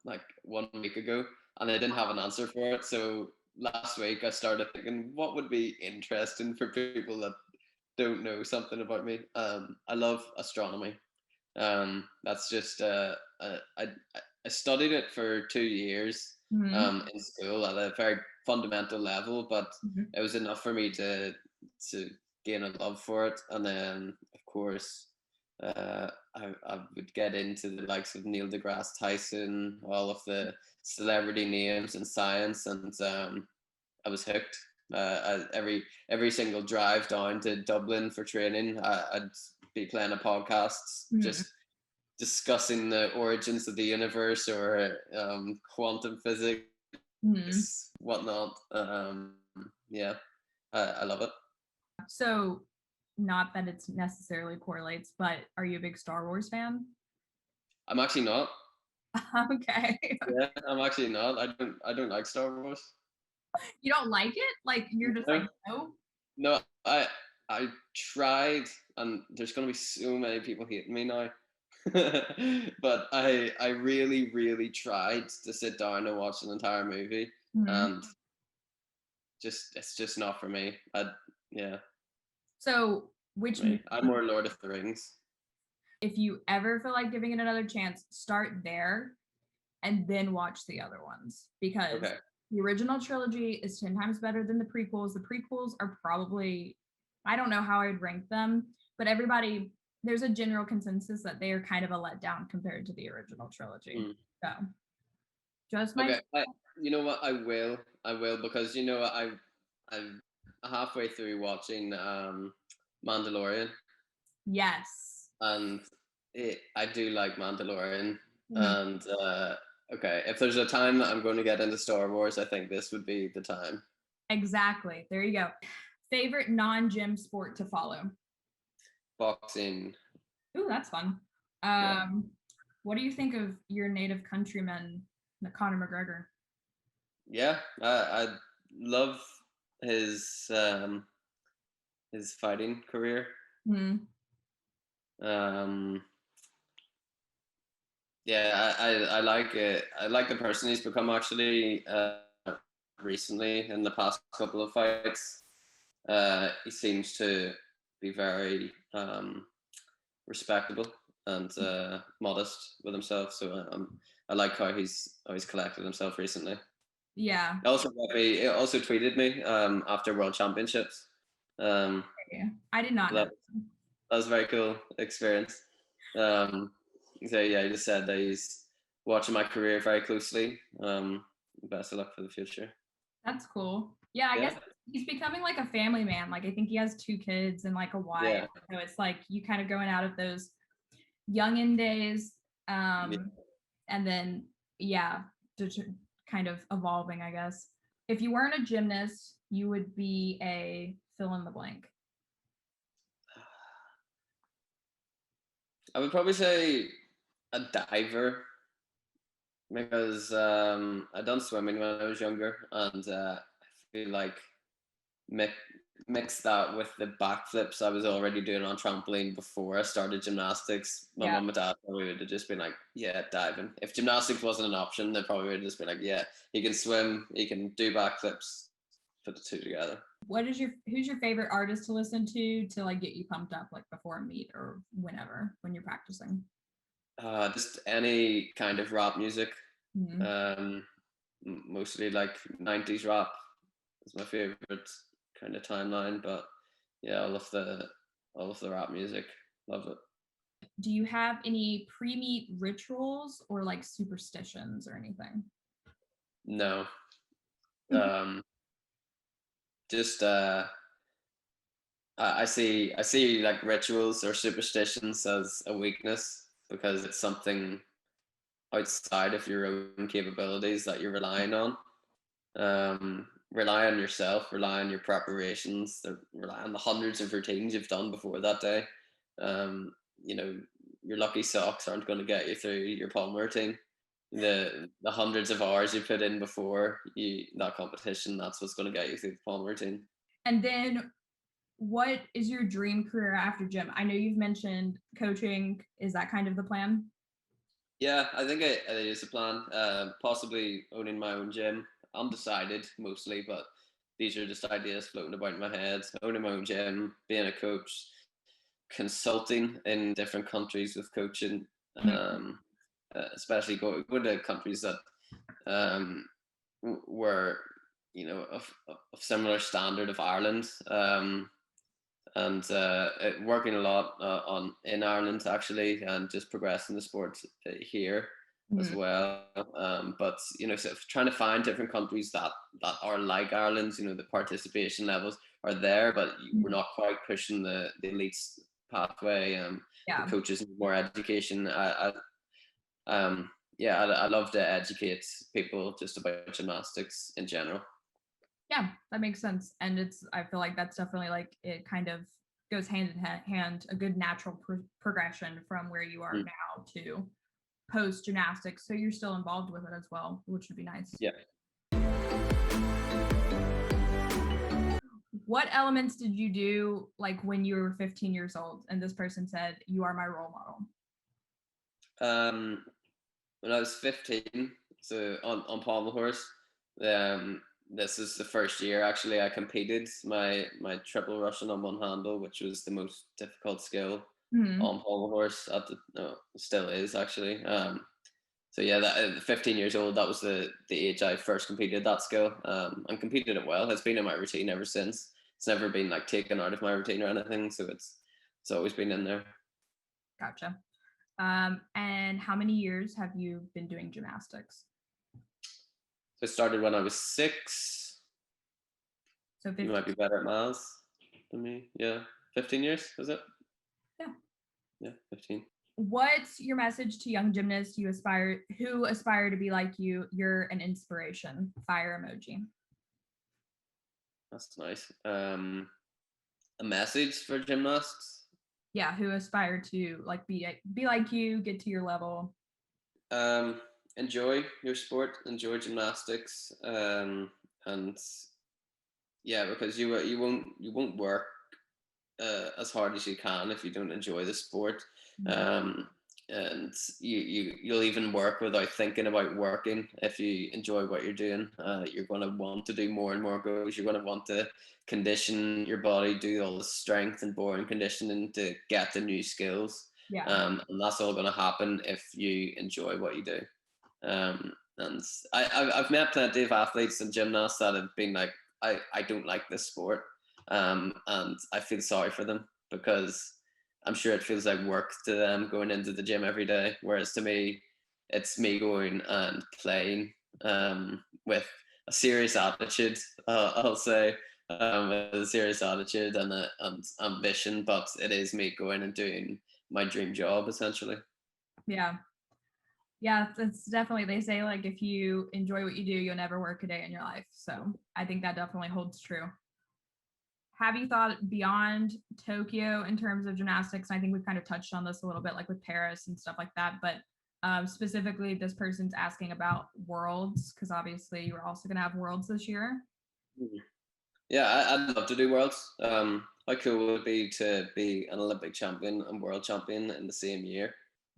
like 1 week ago, and I didn't have an answer for it. So last week I started thinking, what would be interesting for people that don't know something about me. I love astronomy. That's just I studied it for 2 years Mhm. in school at a very fundamental level, but Mhm. it was enough for me to gain a love for it. And then, of course, I would get into the likes of Neil deGrasse Tyson, all of the celebrity names in science, and I was hooked. Every single drive down to Dublin for training, I'd be playing a podcast, Mhm. just discussing the origins of the universe or quantum physics, Mhm. whatnot. Yeah, I love it. So, not that it's necessarily correlates, but are you a big Star Wars fan? I'm actually not. Okay. Yeah, I'm actually not. I don't like Star Wars. You don't like it? Like you're just like, No, no? no. I tried, and there's gonna be so many people hating me now. But I really tried to sit down and watch an entire movie, Mhm. and it's just not for me. Yeah, So, which me. I'm movie, more Lord of the Rings. if you ever feel like giving it another chance, start there and then watch the other ones because Okay. the original trilogy is 10 times better than the prequels. The prequels are probably, I don't know how I'd rank them, but there's a general consensus that they are kind of a letdown compared to the original trilogy. Mm. So, just my, Okay. You know what? I will because you know what? I'm halfway through watching Mandalorian, yes. and I do like Mandalorian. Mhm. And okay, if there's a time that I'm going to get into Star Wars, I think this would be the time. Exactly. There you go. Favorite non-gym sport to follow? Boxing. Ooh, that's fun. Yeah, What do you think of your native countryman, Conor McGregor? yeah. I love his his fighting career. Hmm. Um, yeah, I like it. I like the person he's become actually recently in the past couple of fights. He seems to be very respectable and modest with himself. So I like how he's collected himself recently. Yeah. He also tweeted me after World Championships. Um, Yeah. I did not know. that that was a very cool experience. Um, so yeah, he just said that he's watching my career very closely. Best of luck for the future. That's cool. Yeah, I Yeah, guess he's becoming like a family man. Like I think he has 2 kids and like a wife. yeah, So it's like you kind of going out of those youngin days. yeah. Um, and then yeah, kind of evolving, I guess. If you weren't a gymnast, you would be a fill in the blank. I would probably say a diver because I done swimming when I was younger, and I feel like mi- mix that with the backflips I was already doing on trampoline before I started gymnastics. My Yeah. mum and dad probably would have just been like, yeah, diving. If gymnastics wasn't an option, they probably would have just been like, yeah, he can swim, he can do backflips, put the two together. Who's your favorite artist to listen to like get you pumped up like before a meet or whenever when you're practicing? Just any kind of rap music. Mm-hmm. Mostly like 90s rap is my favorite kind of timeline, but yeah, I love the rap music. Love it. Do you have any pre-meet rituals or like superstitions or anything? No. Um just I see like rituals or superstitions as a weakness because it's something outside of your own capabilities that you're relying on. Rely on yourself, rely on your preparations, rely on the hundreds of routines you've done before that day. Um, you know, your lucky socks aren't going to get you through your Pommel routine. The hundreds of hours you put in before that competition, that's what's going to get you through the Pommel routine. And then what is your dream career after gym? I know you've mentioned coaching. Is that kind of the plan? Yeah, I think it is a plan. Possibly owning my own gym. Undecided mostly, but these are just ideas floating about in my head. Owning my own gym, being a coach, consulting in different countries with coaching, especially going to countries that were, of similar standard of Ireland. And working a lot on in Ireland actually, and just progressing the sport here as well. But so trying to find different countries that are like Ireland. The participation levels are there, but we're not quite pushing the elites pathway. The Yeah. coaches need more education. I love to educate people just about gymnastics in general. Yeah, that makes sense. And I feel like that's definitely like it kind of goes hand in hand, a good natural progression from where you are now to post gymnastics. So you're still involved with it as well, which would be nice. Yeah. What elements did you do like when you were 15 years old and this person said, you are my role model? When I was 15, so on Pommel horse, this is the first year actually I competed my triple Russian on one handle, which was the most difficult skill on Pommel horse still is actually. So yeah, that 15 years old, that was the age I first competed that skill, and competed it well. It's been in my routine ever since. It's never been like taken out of my routine or anything, so it's always been in there. Gotcha. And how many years have you been doing gymnastics? So I started when I was 6. So 15. You might be better at maths than me. Yeah, 15 years, is it? Yeah. Yeah, 15. What's your message to young gymnasts who aspire to be like you? You're an inspiration. Fire emoji. That's nice. A message for gymnasts? Yeah, who aspire to like be like you, get to your level. Enjoy your sport, enjoy gymnastics, and yeah, because you won't work as hard as you can if you don't enjoy the sport. And you'll even work without thinking about working. If you enjoy what you're doing, you're going to want to do more and more goes. You're going to want to condition your body, do all the strength and boring conditioning to get the new skills. Yeah. And that's all going to happen if you enjoy what you do. And I've met plenty of athletes and gymnasts that have been like, I don't like this sport. And I feel sorry for them because I'm sure it feels like work to them going into the gym every day. Whereas to me, it's me going and playing with a serious attitude, I'll say, with a serious attitude and ambition. But it is me going and doing my dream job, essentially. Yeah. Yeah, it's definitely, they say like if you enjoy what you do, you'll never work a day in your life. So I think that definitely holds true. Have you thought beyond Tokyo in terms of gymnastics? I think we've kind of touched on this a little bit, like with Paris and stuff like that. But specifically, this person's asking about Worlds, because obviously you're also going to have Worlds this year. Yeah, I'd love to do worlds. How cool would it be to be an Olympic champion and world champion in the same year,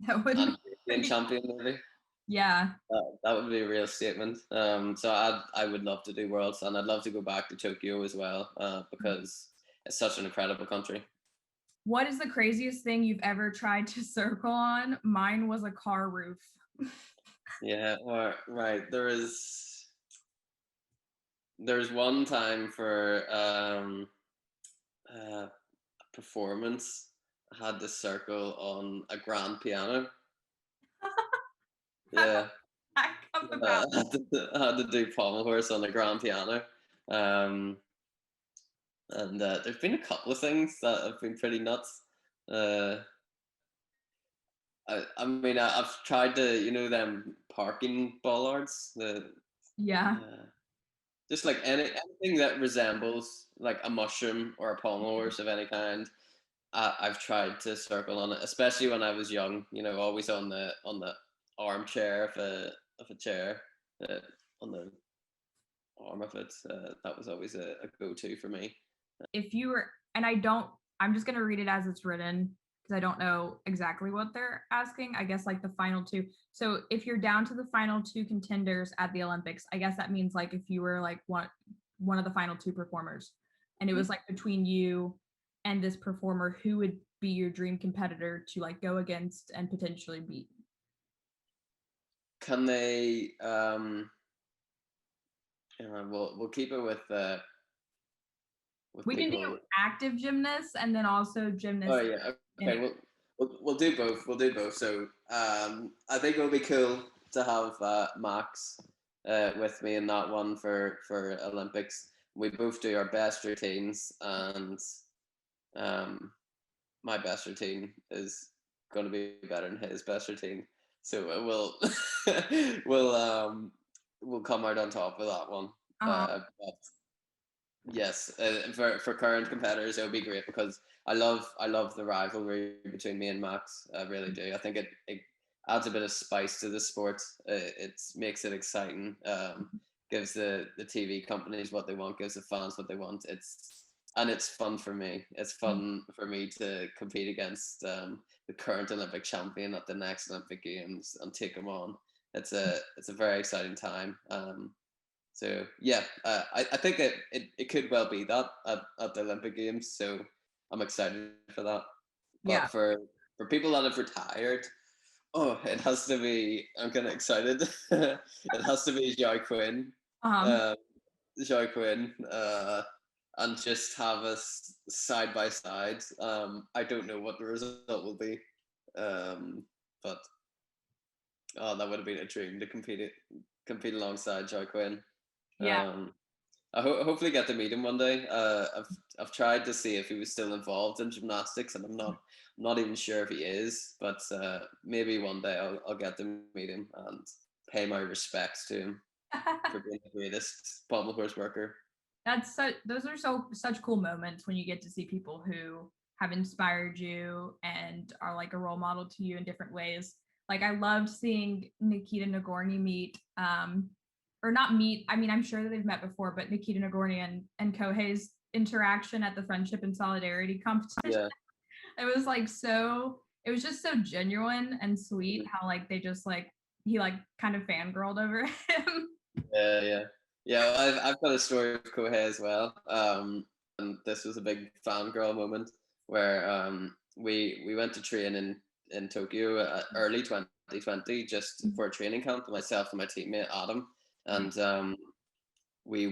That would and be European pretty, champion maybe? yeah. That would be a real statement. So I would love to do worlds, and I'd love to go back to Tokyo as well, because it's such an incredible country. What is the craziest thing you've ever tried to circle on? Mine was a car roof. Yeah, right. There's one time for a performance. I had to circle on a grand piano. How did Yeah, that come about? I had to do pommel horse on a grand piano. Um, and there's been a couple of things that have been pretty nuts. Uh, I mean, I've tried to, them parking bollards, Yeah. uh, just like anything that resembles like a mushroom or a pommel horse of any kind. I've tried to circle on it, especially when I was young. Always on the armchair of a chair, uh, on the arm of it. That was always a go-to for me. If you were, and I'm just going to read it as it's written because I don't know exactly what they're asking. I guess like the final two. So if you're down to the final two contenders at the Olympics, I guess that means like if you were like one of the final two performers and it was like between you and this performer, who would be your dream competitor to like go against and potentially beat? Can they? We'll keep it with We can do people. active gymnasts and then also Oh gymnasts yeah. in Okay. it. We'll do both. We'll do both. So I think it'll be cool to have Max with me in that one for Olympics. We both do our best routines, and um, my best routine is going to be better than his best routine. So we'll come out on top of that one. Uh-huh. But yes, for current competitors, it would be great because I love the rivalry between me and Max. I really do. I think it adds a bit of spice to the sport. It makes it exciting. Gives the TV companies what they want. Gives the fans what they want. It's fun for me. It's fun for me to compete against the current Olympic champion at the next Olympic Games and take him on. It's a very exciting time. So yeah, I think it could well be that at the Olympic Games. So I'm excited for that. Yeah. But for people that have retired, oh, it has to be. I'm kind of excited. It has to be Joy Quinn, Um, uh, Joy Quinn, and just have us side by side. I don't know what the result will be, but oh, that would have been a dream to compete alongside Joy Quinn. yeah. Um, hopefully get to meet him one day. I've tried to see if he was still involved in gymnastics, and I'm not even sure if he is. But maybe one day I'll get to meet him and pay my respects to him for being the greatest pommel horse worker. Those are such cool moments when you get to see people who have inspired you and are like a role model to you in different ways. Like I loved seeing Nikita Nagorny meet or not meet, I mean I'm sure that they've met before, but Nikita Nagorny and Kohei's interaction at the Friendship and Solidarity competition. Yeah, It was like it was just so genuine and sweet how like they just like he like kind of fangirled over him. yeah. I've got a story of Kohei as well. And this was a big fangirl moment where we went to train in Tokyo early 2020 just for a training camp. Myself and my teammate Adam, and we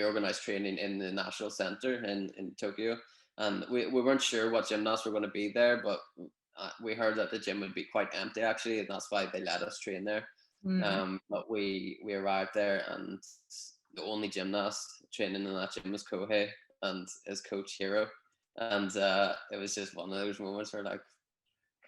organized training in the national center in Tokyo, and we weren't sure what gymnasts were going to be there, but we heard that the gym would be quite empty actually, and that's why they let us train there. Mm. But we arrived there, and the only gymnast training in that gym was Kohei and his coach Hiro, and it was just one of those moments where like,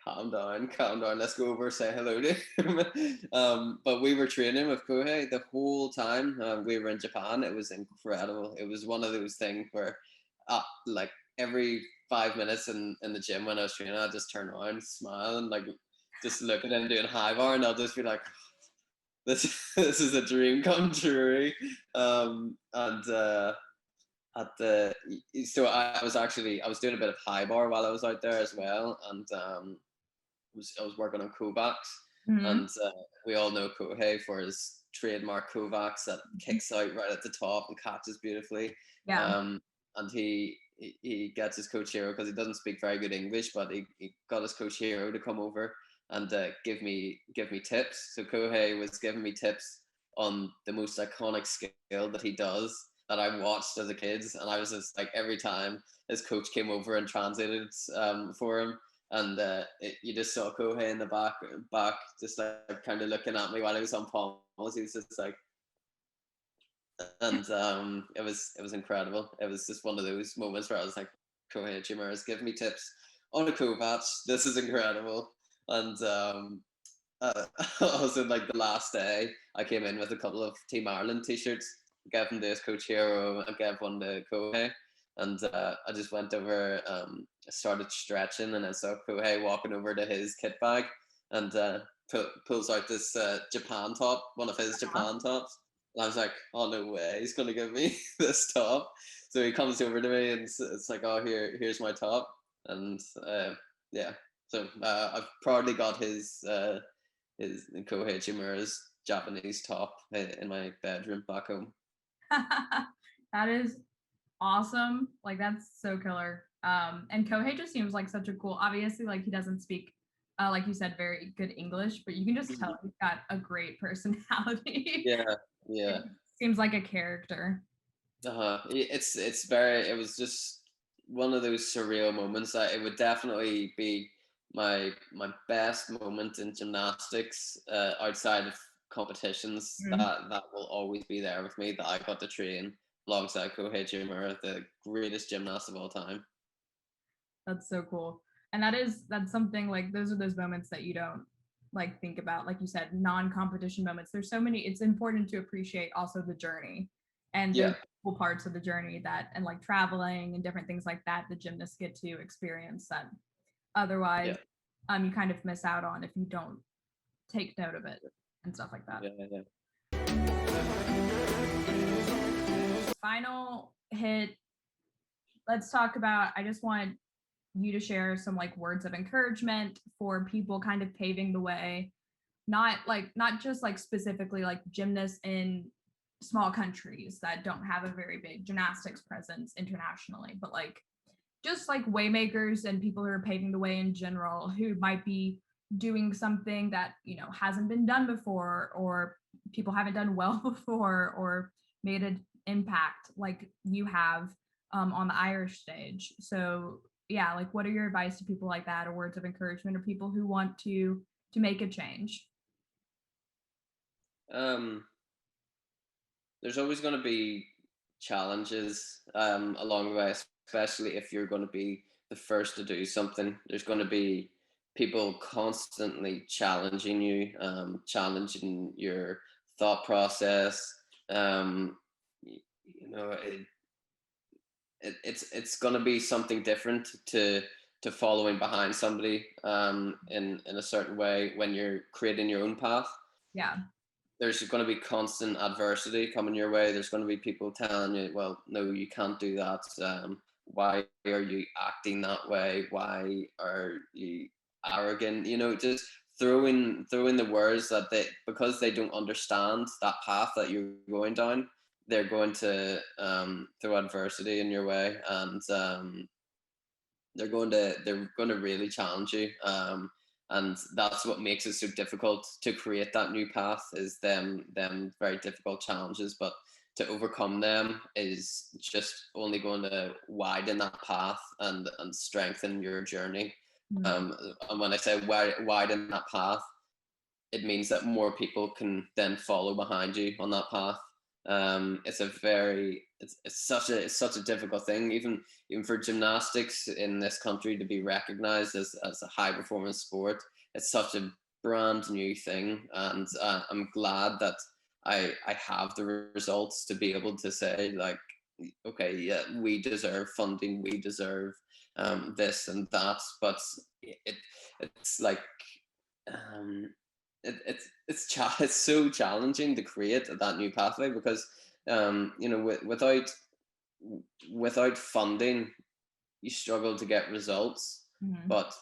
calm down, let's go over, say hello to him. But we were training with Kohei the whole time. We were in Japan. It was incredible. It was one of those things where, like every 5 minutes in the gym when I was training, I'd just turn around, smile, and like just look at him doing high bar, and I'll just be like, this this is a dream come true. And at the so I was doing a bit of high bar while I was out there as well, and I was working on Kovacs, Hmm. and we all know Kohei for his trademark Kovacs that kicks out right at the top and catches beautifully. Yeah. And he gets his coach Hero because he doesn't speak very good English, but he got his coach Hero to come over and give me tips. So Kohei was giving me tips on the most iconic skill that he does that I watched as a kid, and I was just like every time his coach came over and translated for him, and you just saw Kohei in the back, just like kind of looking at me while I was on Pommel. He was just like, and it was incredible. It was just one of those moments where I was like, Kohei Chimera's give me tips on a Kovac. This is incredible. And also like the last day, I came in with a couple of Team Ireland t-shirts. Gave them to his coach Hero and gave one to Kohei. And I just went over, started stretching, and I saw Kohei walking over to his kit bag and pulls out this Japan top, one of his Japan tops. And I was like, oh, no way, he's going to give me this top. So he comes over to me and it's like, oh, here's my top. And yeah, so I've proudly got his Kohei Chimura's Japanese top in my bedroom back home. That is awesome. Like that's so killer. And Kohei just seems like such a cool, obviously like he doesn't speak like you said, very good English, but you can just tell he's got a great personality. Yeah, yeah. It seems like a character. It was just one of those surreal moments that it would definitely be my best moment in gymnastics outside of competitions. Mhm. That will always be there with me, that I got to train alongside Kohei Jimura, the greatest gymnast of all time. That's so cool. And that's something like those are those moments that you don't like think about, like you said, non-competition moments. There's so many, it's important to appreciate also the journey and Yeah, those cool parts of the journey that and like traveling and different things like that the gymnasts get to experience that otherwise yeah, you kind of miss out on if you don't take note of it and stuff like that. yeah. Final hit, let's talk about, I just want you to share some like words of encouragement for people kind of paving the way, not just like specifically like gymnasts in small countries that don't have a very big gymnastics presence internationally, but like just like waymakers and people who are paving the way in general who might be doing something that hasn't been done before, or people haven't done well before, or made an impact like you have on the Irish stage. So yeah, like what are your advice to people like that, or words of encouragement, or people who want to make a change? Um, there's always going to be challenges along the way, especially if you're going to be the first to do something. There's going to be people constantly challenging you, challenging your thought process. You know, it's going to be something different to following behind somebody in a certain way when you're creating your own path. Yeah. There's going to be constant adversity coming your way. There's going to be people telling you, well, no, you can't do that. Why are you acting that way? Why are you arrogant? Just throwing the words that because they don't understand that path that you're going down, they're going to throw adversity in your way, and they're going to really challenge you. And that's what makes it so difficult to create that new path, is them very difficult challenges, but to overcome them is just only going to widen that path and strengthen your journey. Mhm. And when I say widen that path, it means that more people can then follow behind you on that path. It's such a difficult thing, even for gymnastics in this country to be recognized as a high performance sport. It's such a brand new thing, and I'm glad that I have the results to be able to say, like, okay, yeah, we deserve funding, we deserve this and that, but it's like um, it's so challenging to create that new pathway, because without without funding, you struggle to get results, Mhm. but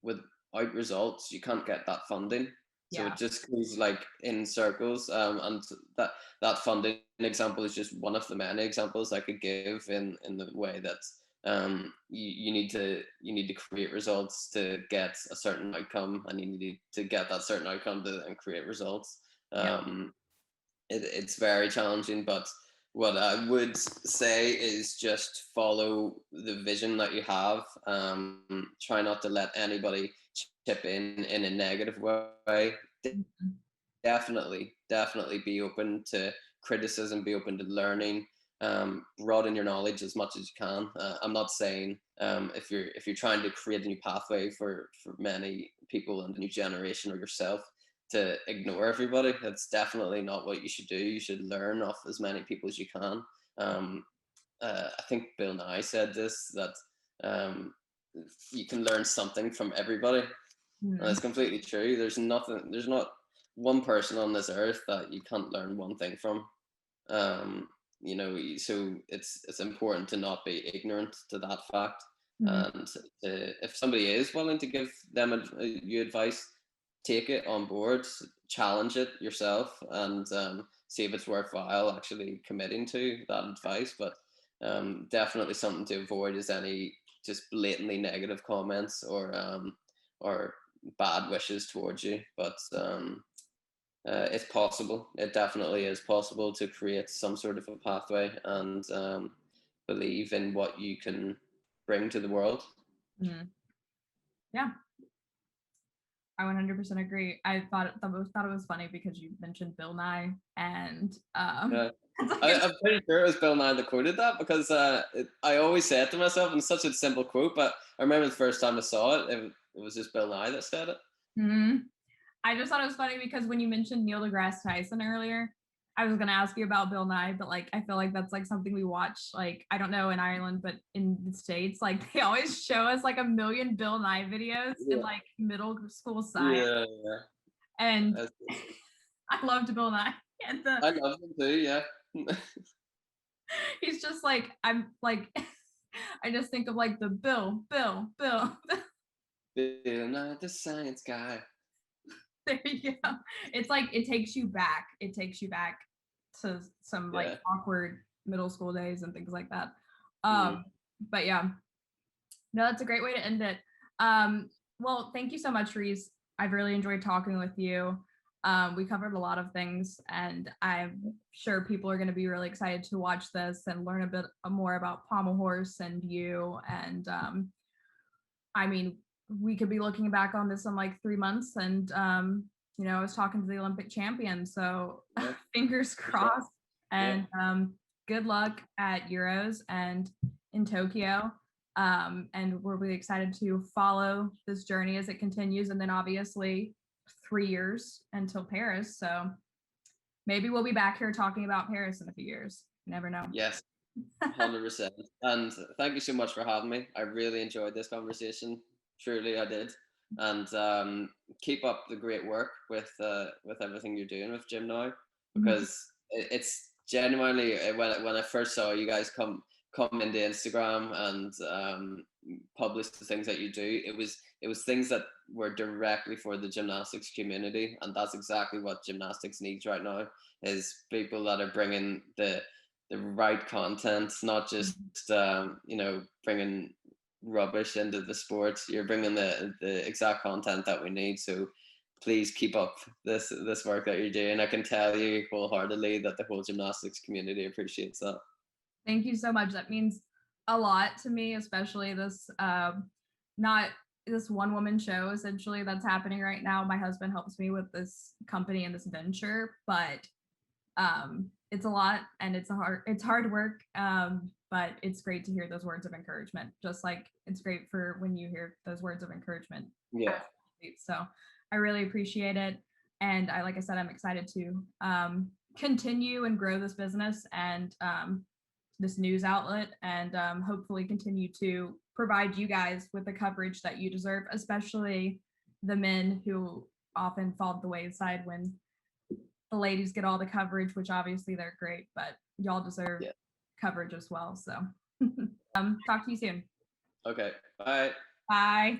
without results, you can't get that funding. So Yeah. it just goes like in circles. And that funding example is just one of the many examples I could give in the way that you need to create results to get a certain outcome, and you need to get that certain outcome to and create results. Yeah. It's very challenging, but what I would say is just follow the vision that you have. Try not to let anybody chip in a negative way. Mhm. Definitely be open to criticism, be open to learning, broaden your knowledge as much as you can. I'm not saying if you're trying to create a new pathway for many people in the new generation or yourself to ignore everybody. That's definitely not what you should do. You should learn off as many people as you can. Um, I think Bill Nye said this, that um, you can learn something from everybody, and Mhm. it's completely true. There's not one person on this earth that you can't learn one thing from. Um, so it's important to not be ignorant to that fact, Mhm. and if somebody is willing to give them you advice, take it on board, challenge it yourself, and see if it's worthwhile actually committing to that advice. But definitely something to avoid is any just blatantly negative comments or bad wishes towards you. But it's possible. It definitely is possible to create some sort of a pathway and believe in what you can bring to the world. Mhm. Yeah, I 100% agree. I thought it was funny because you mentioned Bill Nye, and Yeah. it's like it's, I'm pretty sure it was Bill Nye that quoted that, because I always say it to myself, and it's such a simple quote, but I remember the first time I saw it, it was just Bill Nye that said it. Mhm. I just thought it was funny because when you mentioned Neil deGrasse Tyson earlier, I was gonna ask you about Bill Nye, but like I feel like that's like something we watch. Like I don't know in Ireland, but in the States, like they always show us like a million Bill Nye videos in Yeah. like middle school science, Yeah, yeah. and That's- I loved Bill Nye. And I love him too, yeah. he's just like I'm like I just think of like the Bill. Bill Nye the Science Guy. There you go. It's like it takes you back. It takes you back to some like Yeah. awkward middle school days and things like that. Mm. But yeah, no, that's a great way to end it. Um, well, thank you so much, Rhys. I've really enjoyed talking with you. We covered a lot of things, and I'm sure people are going to be really excited to watch this and learn a bit more about Pommel Horse and you. And I mean, we could be looking back on this in like 3 months, and I was talking to the Olympic champion, so Yeah, fingers for sure. crossed. Yeah. And good luck at Euros and in Tokyo. And we're really excited to follow this journey as it continues, and then obviously 3 years until Paris. So maybe we'll be back here talking about Paris in a few years. You never know. Yes, 100%. And thank you so much for having me. I really enjoyed this conversation. Truly, I did. And keep up the great work with everything you're doing with Gym Now, Mhm. because it's genuinely when I first saw you guys come into Instagram and publish the things that you do, it was things that were directly for the gymnastics community, and that's exactly what gymnastics needs right now, is people that are bringing the right content, not just bringing rubbish into the sports. You're bringing the exact content that we need. So please keep up this work that you're doing. I can tell you wholeheartedly that the whole gymnastics community appreciates that. Thank you so much. That means a lot to me, especially this not this one woman show essentially that's happening right now. My husband helps me with this company and this venture, but it's a lot and it's hard work. But it's great to hear those words of encouragement. Just like it's great for when you hear those words of encouragement. Yeah. So I really appreciate it. And like I said, I'm excited to continue and grow this business and this news outlet, and hopefully continue to provide you guys with the coverage that you deserve, especially the men who often fall to the wayside when the ladies get all the coverage, which obviously they're great, but y'all deserve Yeah. coverage as well. So talk to you soon. Okay, bye. Bye.